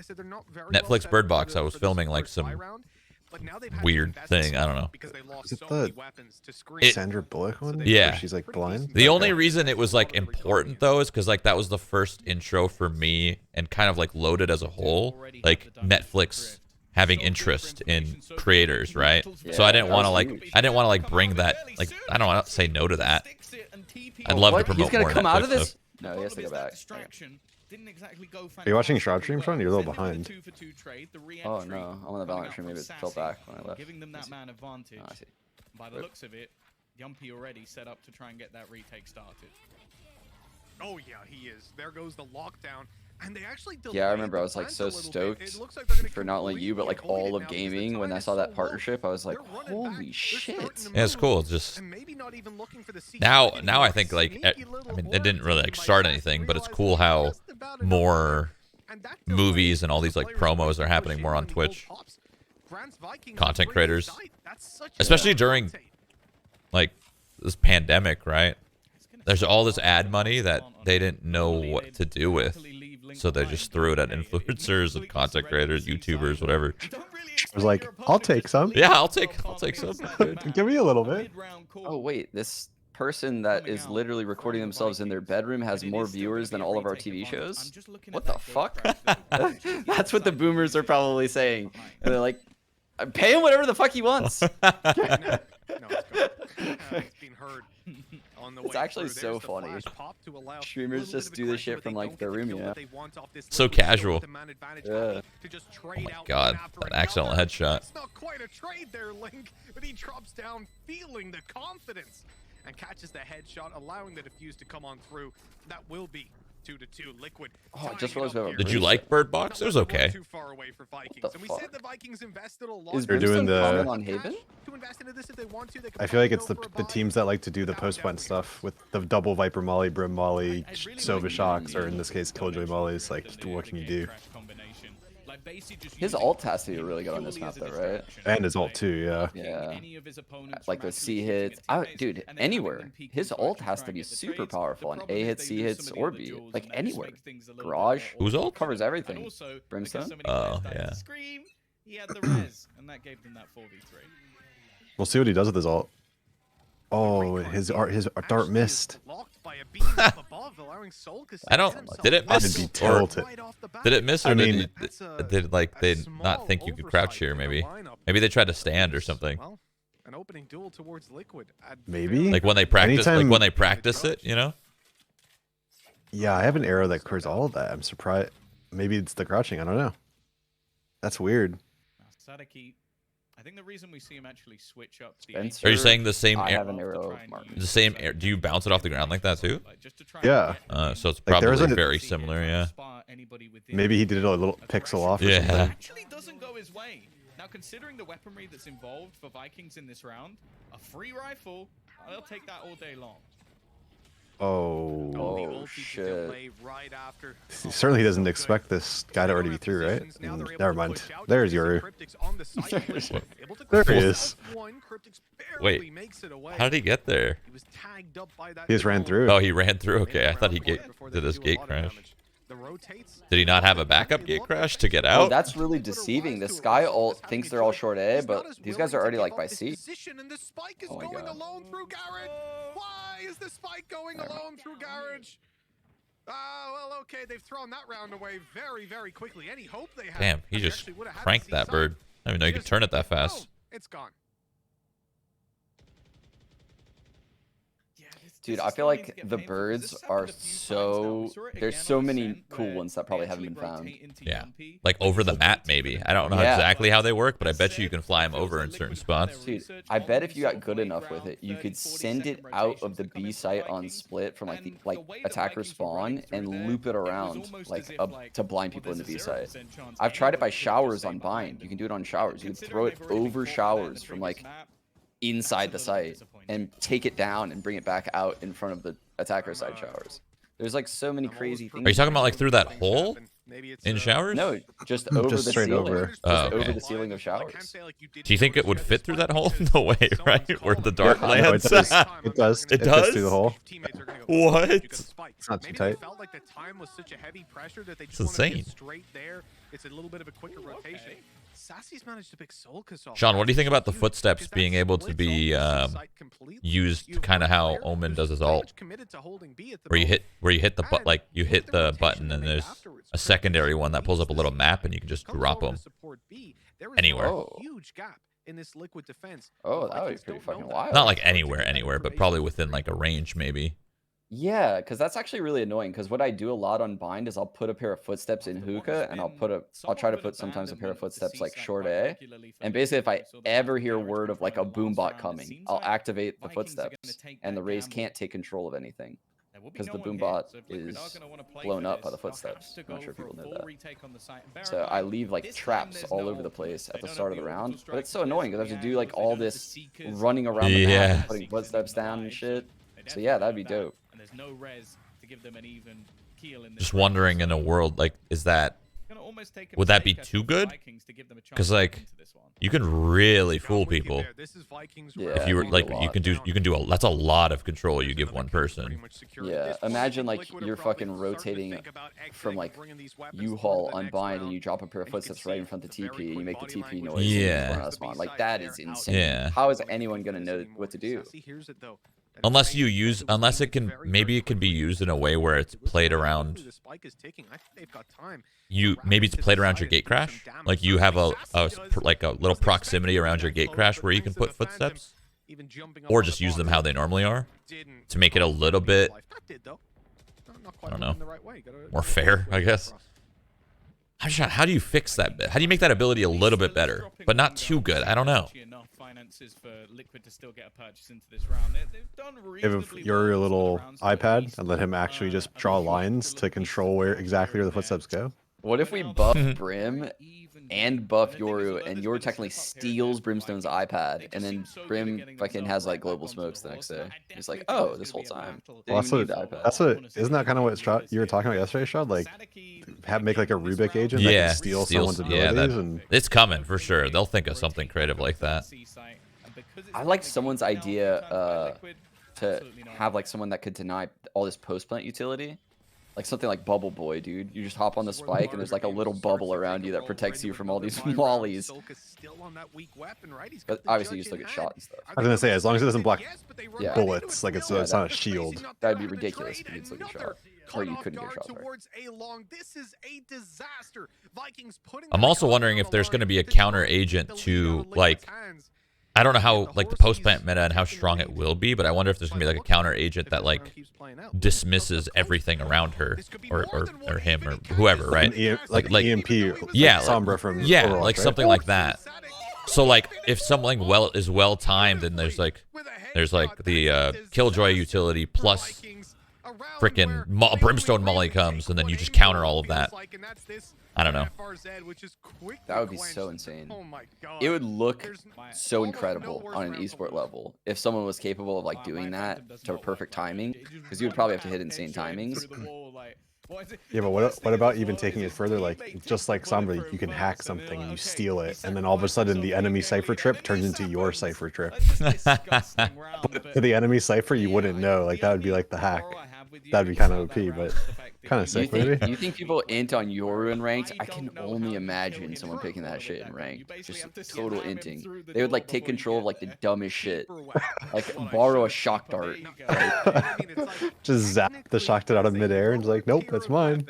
Netflix Bird Box. I was filming like some weird thing. I don't know. Is it the Sandra Bullock one? Yeah. Where she's like blind. The only reason it was like important though is because like that was the first intro for me and kind of like loaded as a whole, like Netflix having interest in creators, right? So I didn't want to like bring that, like I don't want to say no to that. I'd love to promote He's gonna more come Netflix out of this? stuff. No, he has to go back. Are you watching Shroud stream, Sean? You're a little behind. Oh no, I'm on the Valorant stream. Maybe it fell back when I left. Giving them that man advantage. Oh, I see. By the looks of it, Jamppi already set up to try and get that retake started. Oh yeah, he is. There goes the lockdown. And they actually Yeah, I remember I was like so stoked for not only you but like all of gaming when I saw that partnership. I was like, holy shit. Yeah, it's cool. It's just now I think like I mean it didn't really like start anything, but it's cool how more movies and all these like promos are happening more on Twitch. Content creators, especially during like this pandemic, right? There's all this ad money that they didn't know what to do with. So they just threw it at influencers and content creators, YouTubers, whatever. I was like, I'll take some. Yeah, I'll take some. Give me a little bit. Oh wait, this person that is literally recording themselves in their bedroom has more viewers than all of our TV shows? What the fuck? That's what the boomers are probably saying. And they're like, pay him whatever the fuck he wants. It's actually so funny. Streamers just do this shit from like their room, you know? So casual. Yeah. Oh my god, that accidental headshot. It's not quite a trade there, Link, but he drops down feeling the confidence and catches the headshot, allowing the defuse to come on through. That will be 2-2. Liquid. Oh, I just realized we have a Did you like Bird Box? It was okay. Too far away for Vikings. What the And we fuck? said the Vikings invested a lot. Is They're doing Brimstone the- on Haven? To invest into this if they want to. They can I feel like it's probably the go for a teams that like to do the post-went stuff with the double Viper Molly, Brim Molly, Sova Shocks, or in this case, Killjoy Mollies. Like, what can you do? His ult has to be really good on this map though, right? And his ult too, yeah. Yeah. Like those C hits. Dude, anywhere. His ult has to be super powerful on A hits, C hits, or B. Like anywhere. Garage. Whose ult? Covers everything. Brimstone? Oh, yeah. He had the res, and that gave them that 4v3. We'll see what he does with his ult. Oh, his dart missed. I don't. Did it I'd miss? be Or tilted. did it miss? Or I mean, did like they not think you could crouch here? Maybe. Maybe they tried to stand or something. An opening duel towards Liquid. Maybe. Like when they practice, like Anytime- when they practice it, you know. Yeah, I have an arrow that clears all of that. I'm surprised. Maybe it's the crouching. I don't know. That's weird. Saadhak, I think the reason we see him actually switch up the Spencer, Are you saying the same I air? have an arrow mark. The same air? Do you bounce it off the ground like that too? Yeah. So it's Like, there probably was a- very similar. Yeah. Maybe he did it a little pixel off or Yeah. something. Actually doesn't go his way. Now, considering the weaponry that's involved for Vikings in this round, a free rifle, I'll take that all day long. Oh. Shit. Certainly he doesn't expect this guy to already be through, right? Never mind. There's Yoru. There he is. Wait. How did he get there? He just ran through. Oh, he ran through. Okay, I thought he did his gate crash. Did he not have a backup gate crash to get Oh, out? that's really deceiving. The Sky ult thinks they're all short A, but these guys are already like by C. Oh my god. Why is the spike going alone through Garage? Well, okay, they've thrown that round away very, very quickly. Any hope they had? Damn, he just cranked that bird. I didn't even know you could turn it that fast. It's gone. Dude, I feel like the birds are so... There's so many cool ones that probably haven't been found. Yeah, like over the map maybe. I don't know exactly how they work, but I bet you can fly them over in certain spots. Dude, I bet if you got good enough with it, you could send it out of the B site on split from like the attacker spawn and loop it around like to blind people in the B site. I've tried it by showers on bind. You can do it on showers. You can throw it over showers from like inside the site and take it down and bring it back out in front of the attacker side showers. There's like so many crazy things. Are you talking about like through that hole in showers? No, just over the straight ceiling. over. Just okay. over the ceiling of showers. Do you think it would fit through that hole? No way, right? Where the dart No, lands? it does. It fits does? through the hole. What? It's not too tight. It's insane. It's a little bit of a quicker rotation. Sacy's managed to pick soulcas off. Sean, what do you think about the footsteps being able to be used kind of how Omen does his ult, where you hit the button and there's a secondary one that pulls up a little map and you can just drop them anywhere. Oh, that would be pretty fucking wild. Not like anywhere, but probably within like a range maybe. Yeah, because that's actually really annoying. Because what I do a lot on bind is I'll put a pair of footsteps in hookah, and I'll try to put sometimes a pair of footsteps like short A. And basically, if I ever hear word of like a boom bot coming, I'll activate the footsteps, and the Rays can't take control of anything because the boom bot is blown up by the footsteps. I'm not sure if people know that. So I leave like traps all over the place at the start of the round, but it's so annoying because I have to do like all this running around the map and putting footsteps down and shit. So yeah, that'd be dope. And there's no res to give them an even keel in this. Just wondering in a world like, would that be too good? Because like you can really fool people. Yeah, if you were like, you can do that's a lot of control you give one person. Yeah, imagine like you're fucking rotating from like U-Haul on bind and you drop a pair of footsteps right in front of the TP and you make the TP noise. Yeah. Like that is insane. Yeah. How is anyone gonna know what to do? Unless it can, maybe it can be used in a way where it's played around. Maybe it's played around your gate crash. Like you have a little proximity around your gate crash where you can put footsteps, or just use them how they normally are to make it a little bit, I don't know, more fair, I guess. How do you fix that bit? How do you make that ability a little bit better, but not too good? I don't know. Give your little iPad and let him actually just draw lines to control exactly where the footsteps go. What if we buff Brim and buff Yoru, and Yoru technically steals Brimstone's iPad, and then Brim fucking has like global smokes the next day? He's like, oh, this whole time. Well, isn't that kind of what Shroud, you were talking about yesterday, Shroud? Like, make like a Rubik agent that can steal someone's abilities? And it's coming for sure. They'll think of something creative like that. I like someone's idea to have like someone that could deny all this post plant utility. Like something like Bubble Boy, dude. You just hop on the spike and there's like a little bubble around you that protects you from all these mollies. But obviously you still get shot and stuff. I was gonna say, as long as it doesn't block bullets, like it's not a shield. That'd be ridiculous if you could still get shot. Or you couldn't get shot. I'm also wondering if there's gonna be a counter agent to like, I don't know how like the post plant meta and how strong it will be, but I wonder if there's gonna be like a counter agent that like dismisses everything around her or him or whoever, right? Like EMP, yeah, Sombra from Overwatch, like something like that. So like if something is well timed, then there's like the Killjoy utility plus freaking Brimstone Molly comes, and then you just counter all of that. I don't know. That would be so insane. It would look so incredible on an esport level if someone was capable of like doing that to perfect timing, because you would probably have to hit insane timings. Yeah, but what about even taking it further? Like, just like Sombra, you can hack something and you steal it, and then all of a sudden the enemy cipher trip turns into your cipher trip. But to the enemy cipher, you wouldn't know. Like, that would be like the hack. That'd be kind of OP, but kind of sick, maybe. You think people int on Yoru in ranked? I can only imagine someone picking that shit in ranked. Just total inting. They would like take control of like the dumbest shit. Like borrow a shock dart. Just zap the shock dart out of midair and just like, nope, that's mine.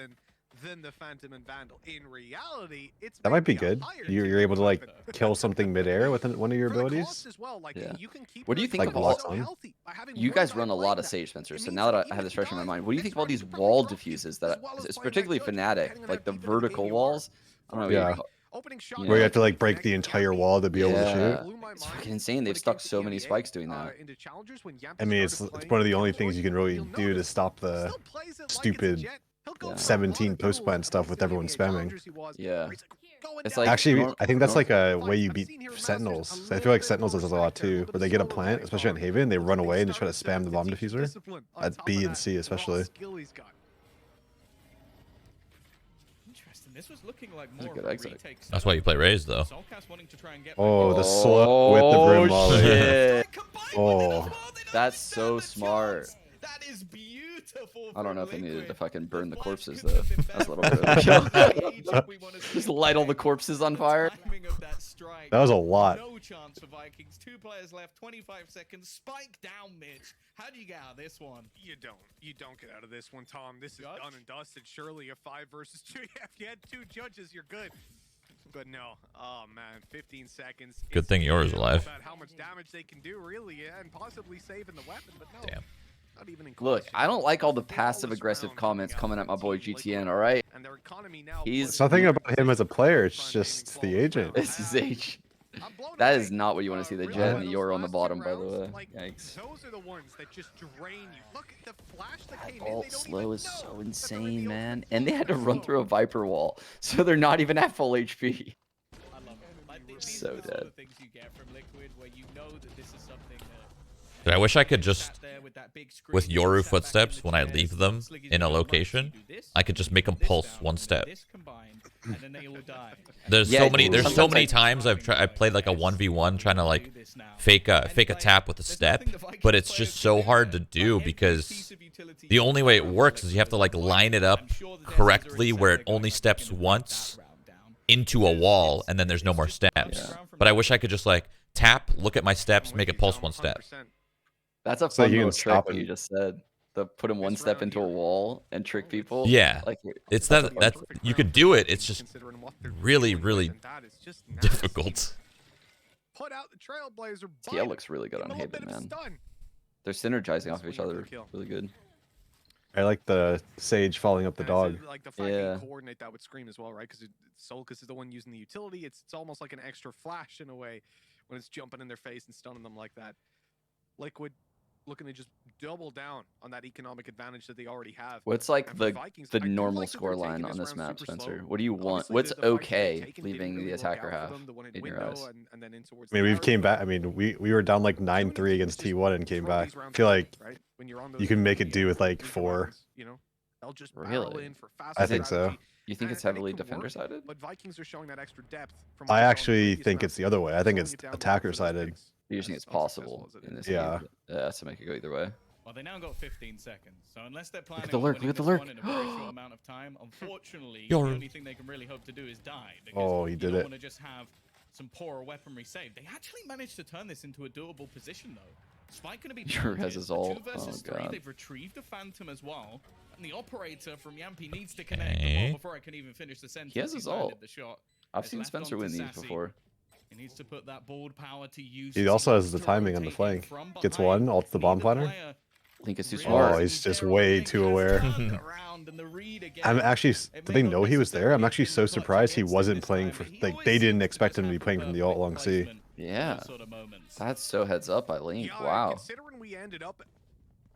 than the Phantom and Vandal. In reality, it's That might be maybe a good. higher You're tier able to like weapon. kill something midair with one of your For the abilities. cost as well, like, Yeah. you can keep What do you your think Like of lock all? on? healthy by having You one guys guy run a playing lot of that. Sage, Spencer. It So means now that that I have even this if he fresh in my dies, mind, what do you next think of all round these he's probably wall dropped, diffuses as that well as it's playing particularly that judge, Fnatic, depending on like how the deep into the vertical game you are. walls? I don't know. Yeah. Opening shot Yeah. Where you have to really like break the connected entire Jamppi. wall to be able to shoot. Yeah, Blew my it's mind fucking insane. when They've it stuck came to so many EMEA, spikes doing that. into challengers when Jamppi I mean, started it's playing one of the only Counterpoint. things you can really You'll do to notice stop he the still plays it like it's a stupid jet. He'll go Yeah. for a lot of 17 post duels plant stuff amongst with the everyone EMEA spamming. challengers he was, Yeah. where he's, like, going It's down like Actually, nor- I think that's nor- like a fights. way you I've beat seen here in Masters Sentinels. a I little feel like bit Sentinels more does a lot respect there, a too, little bit where of they get a solo plant, especially on repertoire. Haven, they Looks run like away they've and just try to started spam the bomb teach you diffuser. discipline on At top B of and that C raw especially. skill he's got. Interesting. This was looking like That's a more good of a exit. retake That's setup. why you play Raze, though. Soulcas wanting to try and get Oh, back the in. slow with the Brim Molly. shit. Combined Oh. with it as well, they don't That's stand so the smart. chance. That is beautiful. I don't know if from they needed to Liquid. fucking burn the flash corpses couldn't though. have been That's a better little for bit the of agent we wanna see Just in light all the play. corpses on The fire. timing of that strike. That was a lot. No chance for Vikings. 2 players left. 25 seconds. Spike down, Mitch. How do you get out of this one? You don't get out of this one, Tom. This is Judge? done and dusted. Surely a 5 versus 2. If you had 2 judges, you're good. But no. Oh man, 15 seconds. Good thing yours alive. About how much damage they can do, really, yeah, and possibly saving the weapon. But no. Damn. Not even in Look, question. I don't like all the Flawless passive-aggressive round comments coming at my boy Team GTN, Liquid. alright? And their economy now He's- It's nothing about him as a player, it's just the agent. This is H. That is not what you want to see. The Jet and the Yor on the bottom, by the way. Yikes. Those are the ones that just drain you. Look at the flash that came in. Alt They don't slow even is know so that they're in insane, the man. open And they had to floor. run through a Viper wall, so they're not even at full HP. I love it. Like, these So are the sort dead. of things you get from Liquid, where you know that this is something that Dude, I wish I could just, sat there with that big screen, with Yoru sat back in footsteps, the when I chairs, leave them Sliggy's in a going, right, so you location, do this, I could just make them this pulse down, one step. This combined, and then they all die. There's Yeah, so many. dude, There's so sometimes many I- times I played like a 1v1 trying to like fake a tap with a step, but it's just so hard to do because the only way it works is you have to like line it up correctly where it only steps once into a wall and then there's no more steps. Yeah. But I wish I could just like tap, look at my steps, make it pulse one step. That's a So fun you little can trick stop you him. just said. The put him one step into a wall and trick people. Yeah. Like It's that you could do it. It's just really, really difficult. Put out the Trailblazer. TL looks really good on Haven, man. They're synergizing off of each other really good. I like the Sage following up the dog. Like the fact Yeah. you coordinate that with Scream as well, right? Because soulcas is the one using the utility. It's almost like an extra flash in a way when it's jumping in their face and stunning them like that. Liquid looking to just double down on that economic advantage that they already have. What's like And for the Vikings, the I do normal like that they're score line taking on this round map, super Spencer? slow. What do you want? Obviously, What's the fights they've okay taken leaving didn't the really work attacker out for half them, the one in your window eyes? and then in towards I mean, the we've arrow. came back. I mean, we were down like 9-3 against T1 and came Throw back. these rounds I feel like right? When you're on you those can make it do early, with like weaker 4. weapons, you know, they'll just barrel Really? in for fast I think so. strategy, You think and- it's and it heavily can work, defender sided? But Vikings are showing that extra depth. From what I we saw in actually previous think rounds, it's the other way. I think slowing it's it down for attacker those sided. picks. You just think it's As unsuccessful possible as it in is. this Yeah. game? Yeah, to make it go either way. Well, they now got 15 seconds, so unless they're planning the on lurk, winning look at the this lurk. one in a very short amount of time, unfortunately, Yo. the only thing they can really hope to do is die. Because Oh, he you did don't it. want to just have some poorer weaponry saved. They actually managed to turn this into a doable position, though. Spike going to be Sure has planted. his The ult. 2 versus Oh, 3. God. They've retrieved the Phantom as well, and the operator from Jamppi needs to connect. Okay. Well, before I can even finish the sentence, He has his he's landed ult. the shot. I've It's seen left Spencer onto win these Sacy. before. He needs to put that board power to use. He as also has wants the to timing on the rotate in flank. from Gets behind. one, ults the bomb Neither planner. player Link is too really smart. Oh, he's sees just their way Link too has aware. turned around and the read again. I'm actually. It Did may they not know he was there? I'm necessarily actually be so clutch surprised he against them wasn't this playing time, for. but he Like always they didn't seems expect to him to be just playing have from the the alt perfect long C. placement in Yeah. those sort of moments. That's so heads up by Link. Yeah, Wow. considering we ended up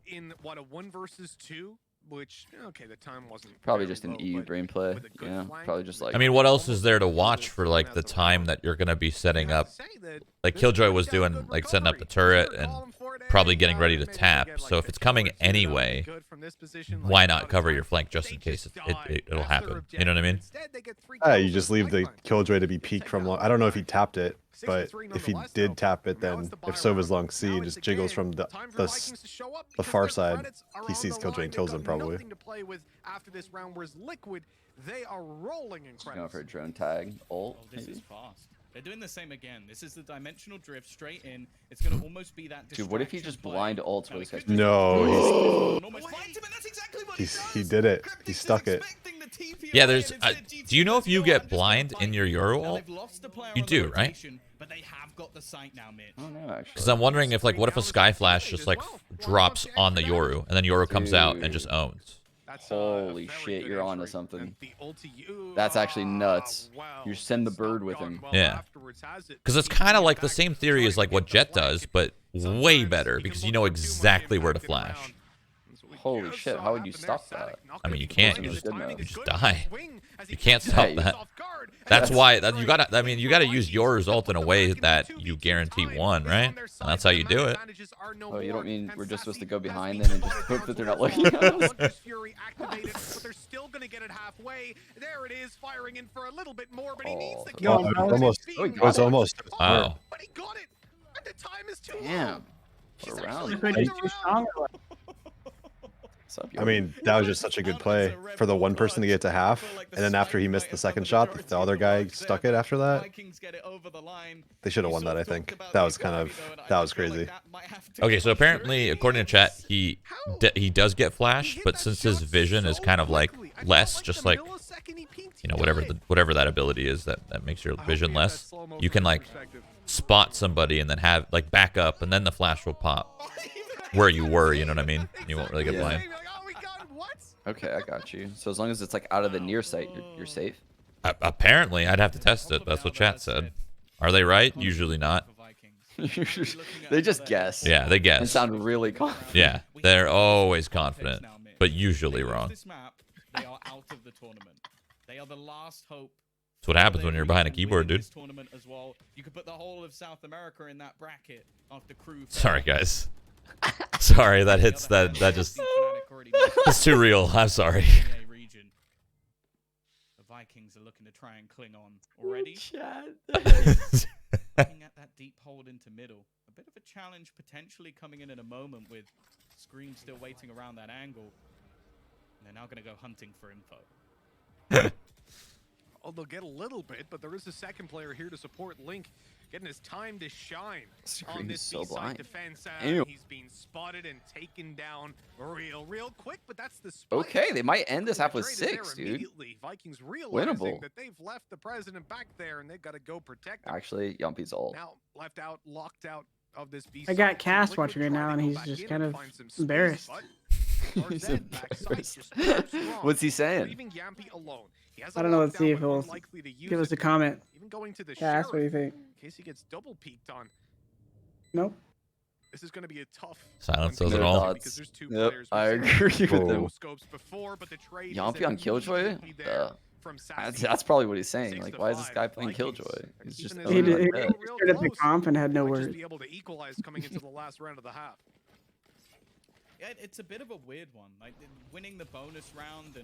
in what, a 1 versus 2, which okay, the time wasn't Probably very just an low, EU but brain play. with a good Yeah. flank, Probably just like. I mean, what else is there to watch for like the time that you're gonna be setting up? Like Killjoy was doing, like setting up the turret and probably getting ready to tap. So if it's coming anyway, why not cover your flank just in case it'll happen? You know what I mean? Yeah, you just leave the Killjoy to be peaked from long. I don't know if he tapped it, but if he did tap it, then if Sova's long C and just jiggles from the far side, he sees Killjoy and kills him probably. Nothing to play with after this round, whereas Liquid, they are rolling in Just going credits. for a drone tag ult. Oh, this Maybe. is fast. They're doing the same again. This is the dimensional drift straight in. It's going to almost be that Dude, what if he distraction just play. blind ults Now, with he this could guy's No, almost fight him, and that's exactly what he does. did it. He Kryptix is stuck it. expecting the TP Yeah, there's. Do you know if you get blind in your Yoru ult? You do, right? But they have got the sight now, Mitch. I don't know, actually. Because I'm wondering if, like, what if a Sky Flash just, like, drops on the Yoru, and then Yoru comes out and just owns? Holy shit, you're onto something. That's actually nuts. You send the bird with him. Yeah. Because it's kind of like the same theory as, like, what Jet does, but way better, because you know exactly where to flash. Holy shit, how would you stop that? I mean, you can't. You just die. You can't Yeah, stop that. That's why you gotta. I mean, you gotta use your result in a way that you guarantee one, right? And that's how you do it. Oh, you don't mean we're just supposed to go behind them and just hope that they're not looking at us? But they're still gonna get it halfway. There it is, firing in for a little bit more, but he needs the No, kill. almost. It was almost. Wow. But he got it, and the time is too Damn. long. What a round. If we're just too strong or what? What's up, I mean, that was just such a good play for the one person to get to half, and then after he missed the second shot, the other guy stuck it after that. They should have won that, I think. That was crazy. Okay, so apparently, according to chat, he does get flash, but since his vision is kind of like less, just like, you know, whatever that ability is that makes your vision less, you can like spot somebody and then have like back up, and then the flash will pop where you were. You know what I mean? You won't really get blind. Okay, I got you. So as long as it's like out of the near sight, you're safe. Apparently, I'd have to test it. That's what chat said. Are they right? Usually not. They just guess. Yeah, they guess. And sound really confident. Yeah, they're always confident, but usually wrong. They are out of the tournament. They are the last hope. That's what happens when you're behind a keyboard, dude. Tournament as well. You could put the whole of South America in that bracket after crew. Sorry, guys. Sorry, that hits that just. It's too real. I'm sorry. The Vikings are looking to try and cling on already. Looking at that deep hold into middle. A bit of a challenge potentially coming in a moment with Scream still waiting around that angle. And they're now going to go hunting for info. Oh, they'll get a little bit, but there is a second player here to support Link, getting his time to shine on this so B-side blind. defense. Ew. He's being spotted and taken down real quick, but that's the spike. Okay, they might end this half with Trade is 6, there dude. immediately. Vikings realizing Winnable. that they've left the president back there and they've got to go protect him. Actually, Jamppi's ult. Now left out, locked out of this B-side. I got Cass Liquid watching right now, trying and to he's go back just in kind and of find some space, embarrassed. but He's Tarzan backside embarrassed. just too strong. What's he saying? Leaving Jamppi alone. He has I a don't know. Let's lockdown, see if but he'll unlikely to use give us it. a comment. Even going to the Cass, what do you sheriff think? in case he gets double peeked on. Nope. This is going to be a tough Silence one says it to all. defend because there's two Yep, players I with zero agree with him. scopes before, but the trade is Jamppi on Killjoy? immediately there from Sacy. That's probably what he's saying. 6 Like, to why is this 5, guy playing Vikings Killjoy? He's just keeping He it owning did. like He that. started the comp and had no Might just words. be able to equalize coming into the last round of the half. Yeah, it's a bit of a weird one. Like winning the bonus round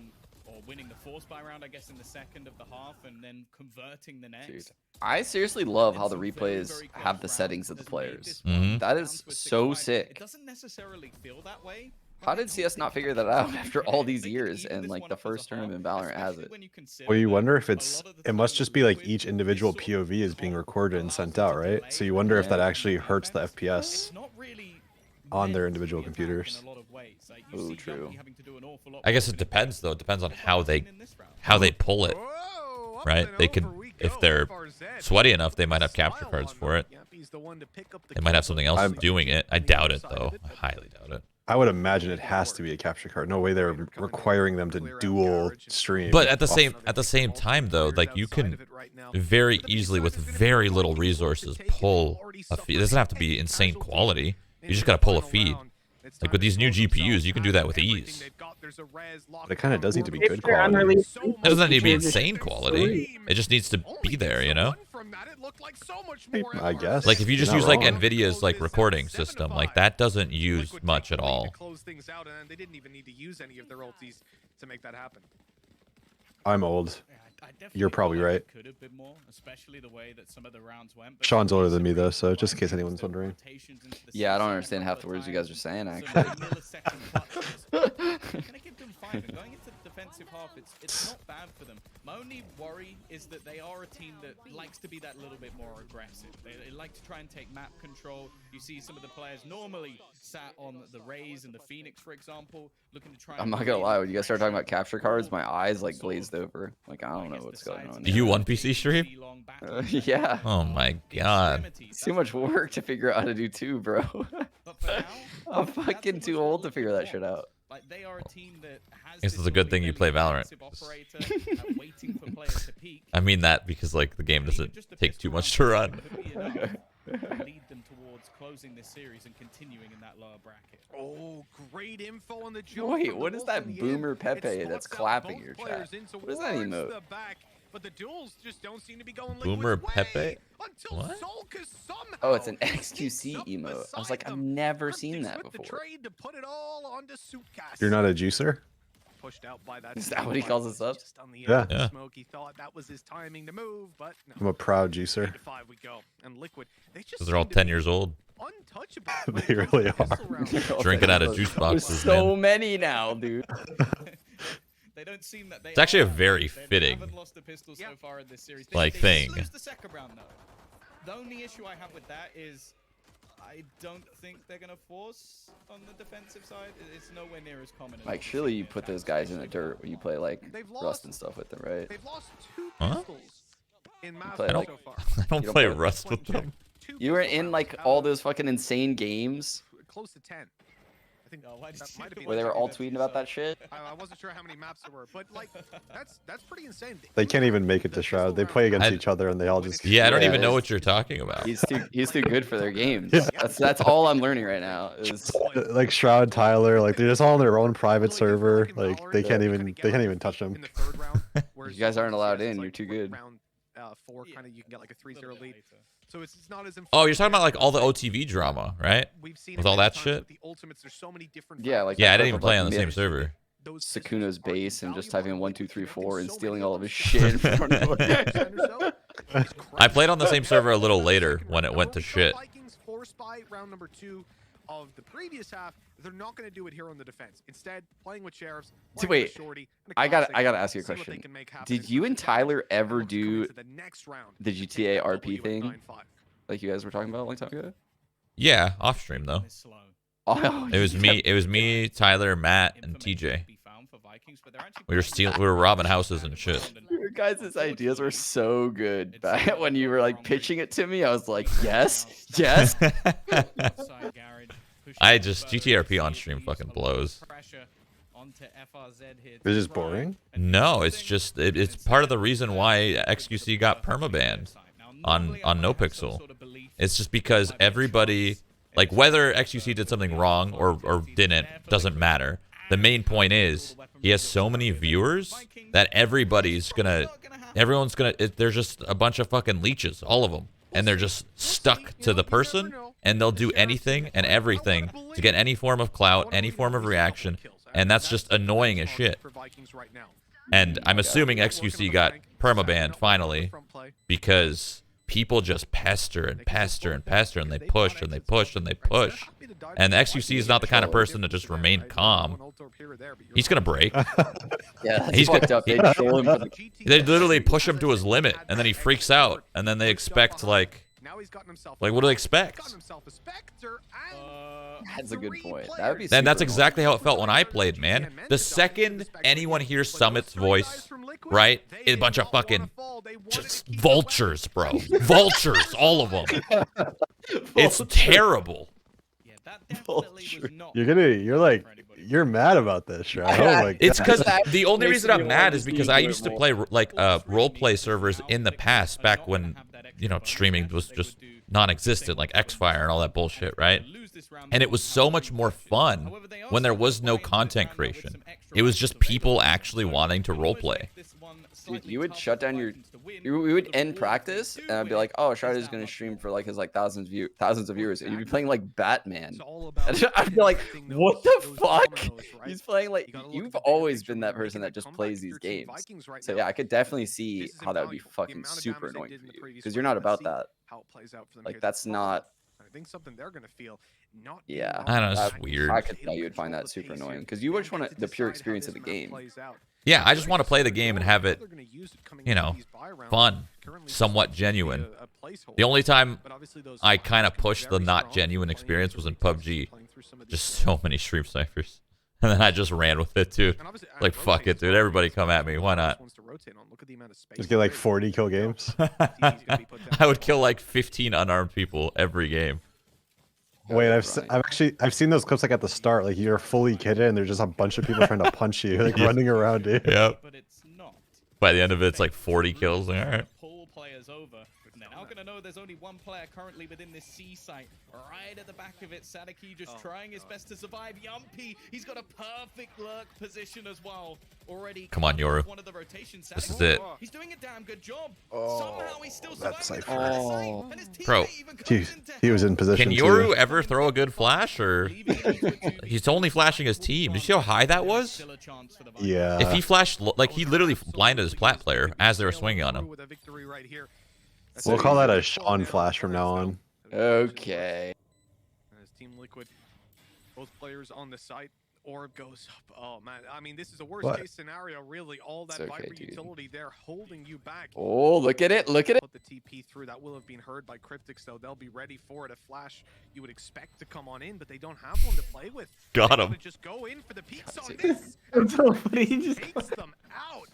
or winning the force buy round, I guess, in the second of the half, and then converting the next. Dude, I seriously love how the It's a very, replays very have the close settings round of the that has made players. this one That down is to a so 6-5. sick. It doesn't necessarily feel that way. How but I did don't CS not think figure that that out was after fair. all I these think years even and this like one the up as a first tournament in whole, Valorant has especially it? when you consider Well, you that wonder if a it's. lot of the It must time just be like with each individual this sort of POV is being comp recorded and allows sent you out, to right? delay So you wonder if that Yeah. actually hurts the It's FPS not really on their meant to individual be attacked computers. in a lot of ways. Like, you Ooh, see true. Jamppi having to do an awful lot I guess more it depends though. It depends on That's how what they we've seen in this round. pull it. Whoa, up Right? and They could, over we if go. they're Farzad sweaty enough, they might have smile capture cards on for it. Jamppi's the one to pick up the They might have kill, something but else I'm- doing it. I on the doubt other it side of though. it, I but highly doubt it. I would imagine it has to be a capture card. No way they're requiring them to dual stream. But at the same time though, like you can very easily with very little resources pull a feed. It doesn't have to be insane quality. You just gotta pull a feed. Like with these new GPUs, you can do that with ease. But it kind of does need to be If good they're quality. unreleased, It doesn't need to be features, insane quality. It just needs to be there, you know? I guess. Like if you just You're use not like wrong. NVIDIA's like recording system, like that doesn't use much at all. They didn't even need to use any of their ultis to make that happen. I'm old. Yeah, I definitely You're probably feel like right. it could have been more, especially the way that some of the rounds went. But Sean's some older than me, though, recent so just in case Vikings, anyone's the wondering. rotations into the Yeah, I don't CC understand a half couple the words of you guys are times, saying, some actually. millisecond clutches. Gonna give them 5 and going into the defense defensive half, it's not bad for them. My only worry is that they are a team that likes to be that little bit more aggressive. They like to try and take map control. You see some of the players normally sat on the Rays and the Phoenix, for example, looking to try. I'm not gonna lie, when you guys start talking about capture cards, my eyes like glazed over. Like I don't know what's going on. Do you one PC stream? Yeah. Oh my god. It's too much work to figure out how to do two, bro. I'm fucking too old to figure that shit out. Like they are a team that has This is a good thing you play Valorant. I mean that because like the game doesn't take too much to run. Lead them towards closing this series and continuing in that lower bracket. Oh, great info on the jump. Wait, what is that Boomer Pepe that's clapping your chat? What is that emote? But the duels just don't seem to be going Boomer Pepe? until What? soulcas somehow Oh, it's an XQC emote. I was like, I've never seen that with the before. trade to put it all onto sutecas. You're not a juicer? Pushed out by that. Is that what he calls us up? Just on the Yeah. edge of Yeah. smoke. He thought that was his timing to move, but no. I'm a proud juicer. 8-5 we go. And Liquid, they just Because they're all seem to 10 be years old. untouchable. when They it comes really to pistol are. rounds. Drinking out of juice There's boxes, so man. many now, dude. They don't seem that they It's actually a are. very They fitting, haven't lost a pistol so far in this series. like, They thing. lose the second round though. The only issue I have with that is I don't think they're gonna force on the defensive side. It's nowhere near as common. as Like, what we surely see you in put attacks, those guys in the especially dirt when you play like They've Rust lost- and stuff with them, right? They've lost 2 Huh? pistols in maps play, so like- far. I don't You don't play play- Rust with them. You were in like all those fucking insane games Close to 10. I think Oh, why did that you might have do been where they were that? all tweeting about that shit. I wasn't sure how many maps there were, but like that's pretty insane. They can't even make it to Shroud. They play against each other and they all just. Yeah, I don't Yeah, even know it's- what you're talking about. He's too good for their games. Yeah. That's all I'm learning right now. Is Like Shroud, Tyler, like they're just all on their own private server. Like they can't even touch them. In the third round, You guys aren't allowed in, you're too good. Round 4, kind of you can get like a 3-0 lead. So it's not as. Oh, you're talking about like all the OTV drama, right? We've seen with it all many that times shit? with the ultimates. There's so many different. Yeah, like Yeah, I that didn't even stuff play like on the me. same server. Those Sakuno's systems are base and just typing in invaluable. 1, 2, 3, 4 and So stealing many all of of his those shit in front of him. I played on the same server a little later when it went to shit. Vikings forced by round number 2 of the previous half. They're not going to do it here on the defense. Instead, playing with sheriffs. So playing with wait, Shorty, and a I gotta classic, ask you a see what they question. can make happen Did in you terms and of damage, Tyler ever and look to come do into the next round the and take GTA that RP W at thing? 9-5. Like you guys were talking about a long time ago? Yeah, off stream though. Slow. Oh, It was me. It was me, Tyler, Matt, and TJ. We were robbing houses and shit. Your guys' ideas were so good. Back when you were like pitching it to me, I was like, yes, yes. I just GTRP on stream fucking blows. It's just boring. No, it's just it's part of the reason why XQC got permabanned on NoPixel. It's just because everybody, like whether XQC did something wrong or didn't, doesn't matter. The main point is he has so many viewers that everyone's gonna, they're just a bunch of fucking leeches, all of them. And they're just stuck to the person and they'll do anything and everything to get any form of clout, any form of reaction. And that's just annoying as shit. And I'm assuming XQC got permabanned finally because people just pester and pester and pester and they push and they push and they push. And the XQC is not the kind of person to just remain calm. He's gonna break. Yeah, that's He's fucked gonna- up. They troll him for the They literally push him to his limit and then he freaks out and then they expect like what do they expect? That's a good point. That would be And that's super exactly how it felt when I played, man. The second anyone hears Summit's voice, right? A bunch of fucking just vultures, bro. Vultures, all of them. It's terrible. Yeah, that definitely was not You're mad about this, Shroud. Oh my god. It's because That the only makes reason me I'm want mad to is because see I it used to more. play like role play servers in the past, back when streaming was just non-existent, like Xfire and all that bullshit, right? And it was so much more fun when there was no content creation. It was just people actually wanting to roleplay. Dude, you would shut down we would end practice, and I'd be like, "Oh, Shroud is gonna stream for like his like thousands of viewers," and you'd be playing like Batman. And I'd be like, "What the fuck?" He's playing like you've always been that person that just plays these games. So yeah, I could definitely see how that would be fucking super annoying for you because you're not about that. Like that's not think something they're gonna feel not. Yeah, I don't know, it's weird. I could tell you would find that super annoying because you just want the pure experience of the game. Yeah, I just want to play the game and have it, you know, fun, somewhat genuine. The only time I kind of pushed the not genuine experience was in PUBG. Just so many stream snipers. And then I just ran with it too. Like, fuck it, dude. Everybody come at me. Why not? Just get like 40 kill games. I would kill like 15 unarmed people every game. Wait, I've seen those clips like at the start. Like you're fully kitted and there's just a bunch of people trying to punch you, like running around you. Yep. By the end of it, it's like 40 kills. All right. Pull players over. And they're now going to know there's only one player currently within this C site. Right at the back of it, Saadhak just trying his best to survive. Jamppi, he's got a perfect lurk position as well. Already. Come on, Yoru. One of the rotations. This is it. He's doing a damn good job. Somehow he's still surviving. Bro, he was in position. Can Yoru ever throw a good flash, or he's only flashing his team? Did you see how high that was? Yeah. If he flashed, like he literally blinded his plat player as they were swinging on him. We'll call that a Sean flash from now on. Okay. As Team Liquid, both players on the site. Orb goes up. Oh man, I mean this is a worst case scenario. Really, all that Viper utility there holding you back. Oh, look at it! Look at it! Put the TP through. That will have been heard by Kryptix though. They'll be ready for it. A flash you would expect to come on in, but they don't have one to play with. Got him. Just go in for the peaks on this. He just takes them out.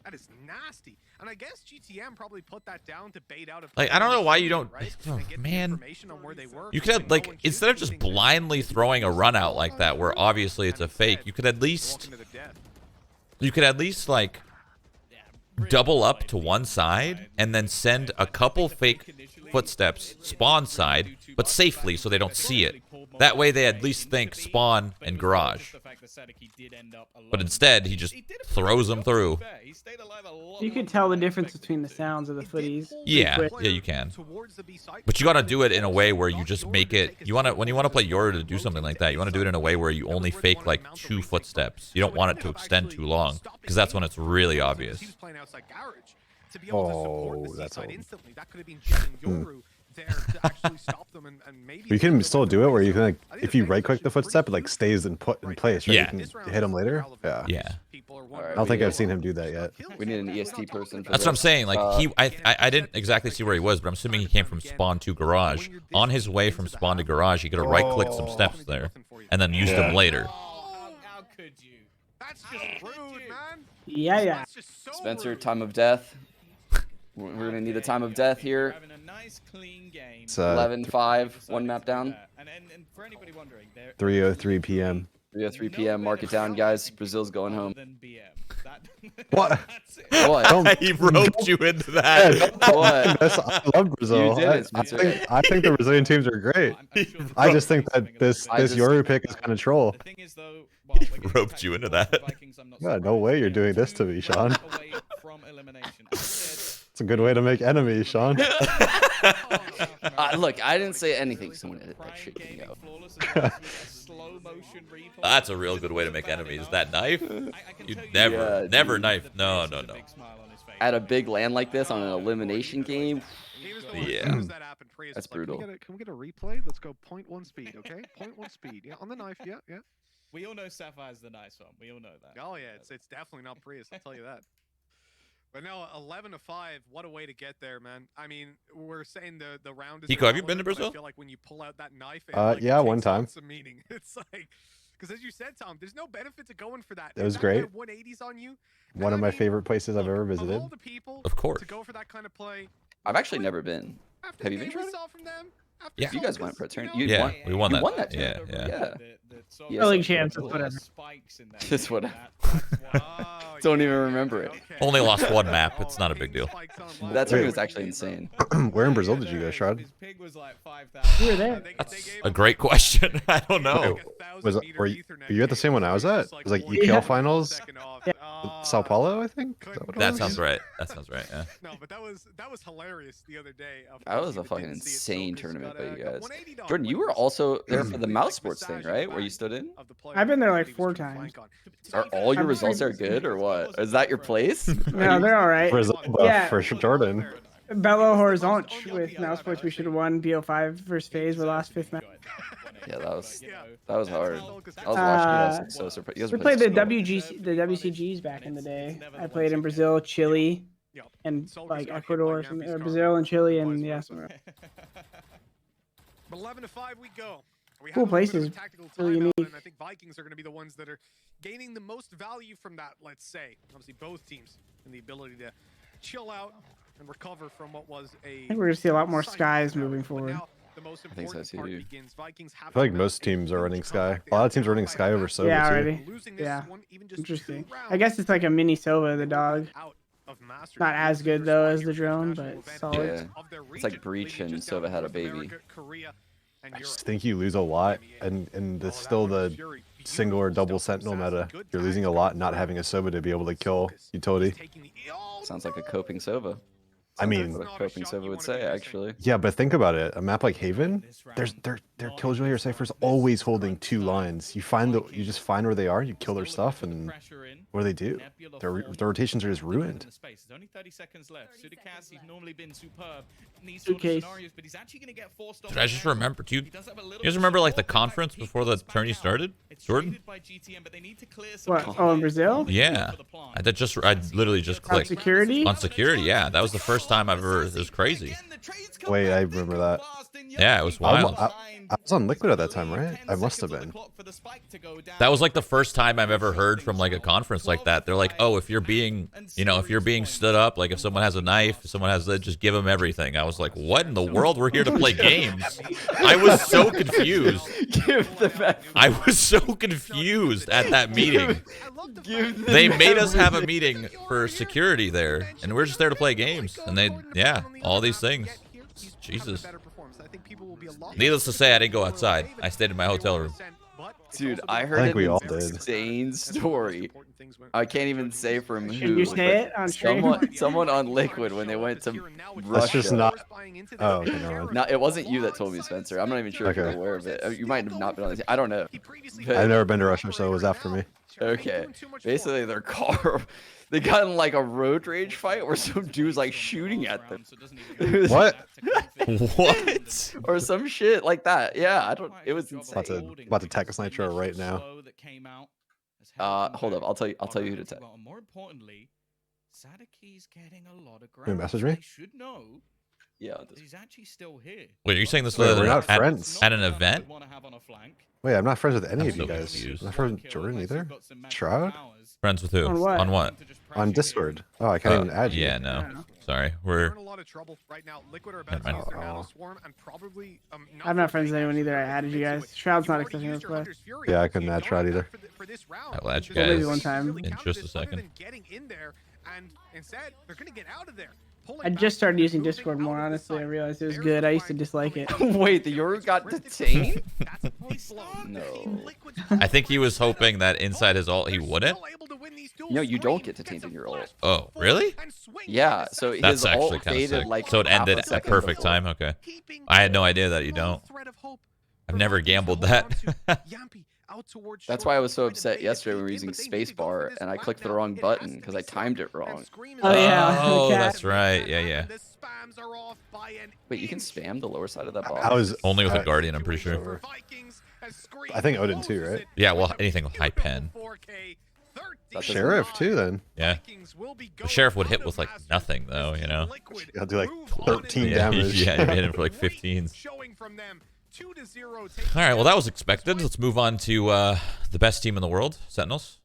That is nasty. And I guess GTM probably put that down to bait out. Like, I don't know why you don't. Oh, man. You could have, like, instead of just blindly throwing a run out like that, where obviously it's a fake, you could at least, like, double up to one side and then send a couple fake footsteps spawn side, but safely so they don't see it. That way they at least think spawn and garage. But instead, he just throws them through. You could tell the difference between the sounds of the footies. Yeah, you can. But you gotta do it in a way where you just make it. When you wanna play Yoru to do something like that, you wanna do it in a way where you only fake like 2 footsteps. You don't want it to extend too long, because that's when it's really obvious. Oh, that's old. You can still do it where you can, like, if you right click the footstep, it like stays in place, right? Yeah. You can hit him later. Yeah. I don't think I've seen him do that yet. We need an EST person. That's what I'm saying. Like I didn't exactly see where he was, but I'm assuming he came from spawn to garage. On his way from spawn to garage, he could have right clicked some steps there, and then used them later. How could you? That's just rude, man. Yeah. Spencer, time of death. We're gonna need a time of death here. It's 11-5, one map down. 3:03 p.m. 3:03 p.m. Mark it down, guys. Brazil's going home. What? What? He roped you into that. What? I love Brazil. You did it, Spencer. I think the Brazilian teams are great. I just think that this Yoru pick is kind of troll. He roped you into that. Yeah, no way you're doing this to me, Sean. It's a good way to make enemies, Sean. Look, I didn't say anything. Someone edit that shit can go. That's a real good way to make enemies. That knife? You never knife. No. At a big land like this on an elimination game. Yeah. That's brutal. Can we get a replay? Let's go 0.1 speed, okay? 0.1 speed. Yeah, on the knife. Yeah. We all know Sapphire's the nice one. We all know that. Oh yeah, it's definitely not Prius. I'll tell you that. But no, 11-5. What a way to get there, man. I mean, we're saying the round is. Hiko, have you been to Brazil? I feel like when you pull out that knife, yeah, one time. Some meaning. It's like, because as you said, Tom, there's no benefit to going for that. It was great. 180s on you. One of my favorite places I've ever visited. Of course. To go for that kind of play. I've actually never been. Have you been? Yeah. You guys went for a turn. Yeah, we won that. You won that yeah. Early chances, whatever. Just whatever. Don't even remember it. Only lost one map. It's not a big deal. That turn was actually insane. Where in Brazil did you go, Shroud? You were there. That's a great question. I don't know. Were you at the same one I was at? It was like EPL finals, Sao Paulo, I think. That sounds right. Yeah. No, but that was hilarious the other day. That was a fucking insane tournament by you guys. Jordan, you were also there for the mouse sports thing, right? Where you stood in? I've been there like 4 times. Are all your results are good or what? Is that your place? No, they're all right. Brazil buff for Jordan. Bello Horizonte with Now Sports. We should have won BO5 versus FaZe. We're last 5th match. Yeah, that was hard. I was watching. I was like, so surprised. You guys We were played the playing the WCGs back in the day. I played in Brazil, Chile, and like Ecuador, or Brazil and Chile, and yeah, somewhere. 11-5 we go. We Cool have a little bit of places. a tactical Really timeout, unique. and I think Vikings are going to be the ones that are gaining the most value from that, let's say. Obviously, both teams and the ability to chill out and recover from what was a... I think we're going to see a lot more skies moving forward. I think so too. I feel like most teams are running Sky. A lot of teams are running Sky over Sova Yeah, too. already. Yeah. Interesting. I guess it's like a mini Sova, the dog. Not as good though as the drone, but solid. Yeah. It's like Breach and Sova had a baby. I just think you lose a lot, and still the single or double sentinel meta. You're losing a lot not having a Sova to be able to kill utility. Sounds like a coping Sova. I mean, What a coping Sova would say, actually. yeah, but think about it. A map like Haven, their Killjoy or Cypher's always holding 2 lines. You just find where they are, you kill their stuff, and what do? Their rotations are just ruined. There's only 30 seconds left. Sutecas, he's normally been superb in these sort of scenarios, but he's actually going to get forced off. Dude, I just remember. Do you guys remember like the conference before the tourney started? Jordan? What? Oh, in Brazil? Yeah. I literally just On clicked. security? On security, yeah. That was the first time I've ever. It was crazy. Wait, I remember that. Yeah, it was wild. I was on Liquid at that time, right? I must have been. That was like the first time I've ever heard from like a conference like that. They're like, oh, if you're being stood up, like if someone has a knife, if someone has that, just give them everything. I was like, what in the world? We're here to play games. I was so confused. I was so confused at that meeting. They made us have a meeting for security there, and we're just there to play games. And all these things. Jesus. Needless to say, I didn't go outside. I stayed in my hotel room. Dude, I heard think we all an did. insane story. I can't even say from who. Can you say it on stream? Someone on Liquid when they went to That's Russia. just not. Oh, okay, never mind. No, it wasn't you that told me, Spencer. I'm not even sure if you're Okay. aware of it. You might have not been on the team. I don't know. But- I've never been to Russia, so it was after me. Okay. Basically, their car, they got in like a road rage fight where some dude's like shooting at them. What? What? Or some shit like that. Yeah, I don't. It was insane. About to Tech Nitro right now. Hold up. I'll tell you who to tech. More importantly, Saadhak's getting a lot of You ground. message me? They should know Yeah. that he's actually still here. Wait, are you saying this Wait, was we're not at, friends. at an event? Wait, I'm not friends with any I'm of you so guys. confused. I'm not friends with Jordan either. Shroud? Friends with who? On what? On what? On Discord. Oh, I can't even add you. Yeah, no. Sorry, we're. in a lot of trouble right now. Liquid are Never about to mind. use their nano swarm and probably I'm not friends with anyone either. I added you guys. Shroud's not accepting this play. Yeah, I couldn't add Shroud either. I will add you Maybe guys one time. in just a second. Getting in there, and instead they're gonna get out of there. I just started using Discord more, honestly. I realized it was good. I used to dislike it. Wait, the Yoru got detained? No. I think he was hoping that inside his ult he wouldn't. No, you don't get detained in your ult. Oh, really? Yeah, so That's his actually ult kind of faded sick. like So it half a ended at second perfect before. time. Okay. I had no idea that you don't. I've never gambled that. That's why I was so upset yesterday when we were using spacebar and I clicked the wrong button because I timed it wrong. Oh, yeah. Oh, Cat. that's right. Yeah, yeah. Wait, you can spam the lower side of that box? I was Only with a Guardian, I'm pretty sure. I think Odin too, right? Yeah, well, anything with high pen. Sheriff too, then. Yeah. The Sheriff would hit with like nothing, though, you know? I'll do like 13 Yeah, damage. yeah, you hit him for like 15. All right, well, that was expected. Let's move on to the best team in the world, Sentinels.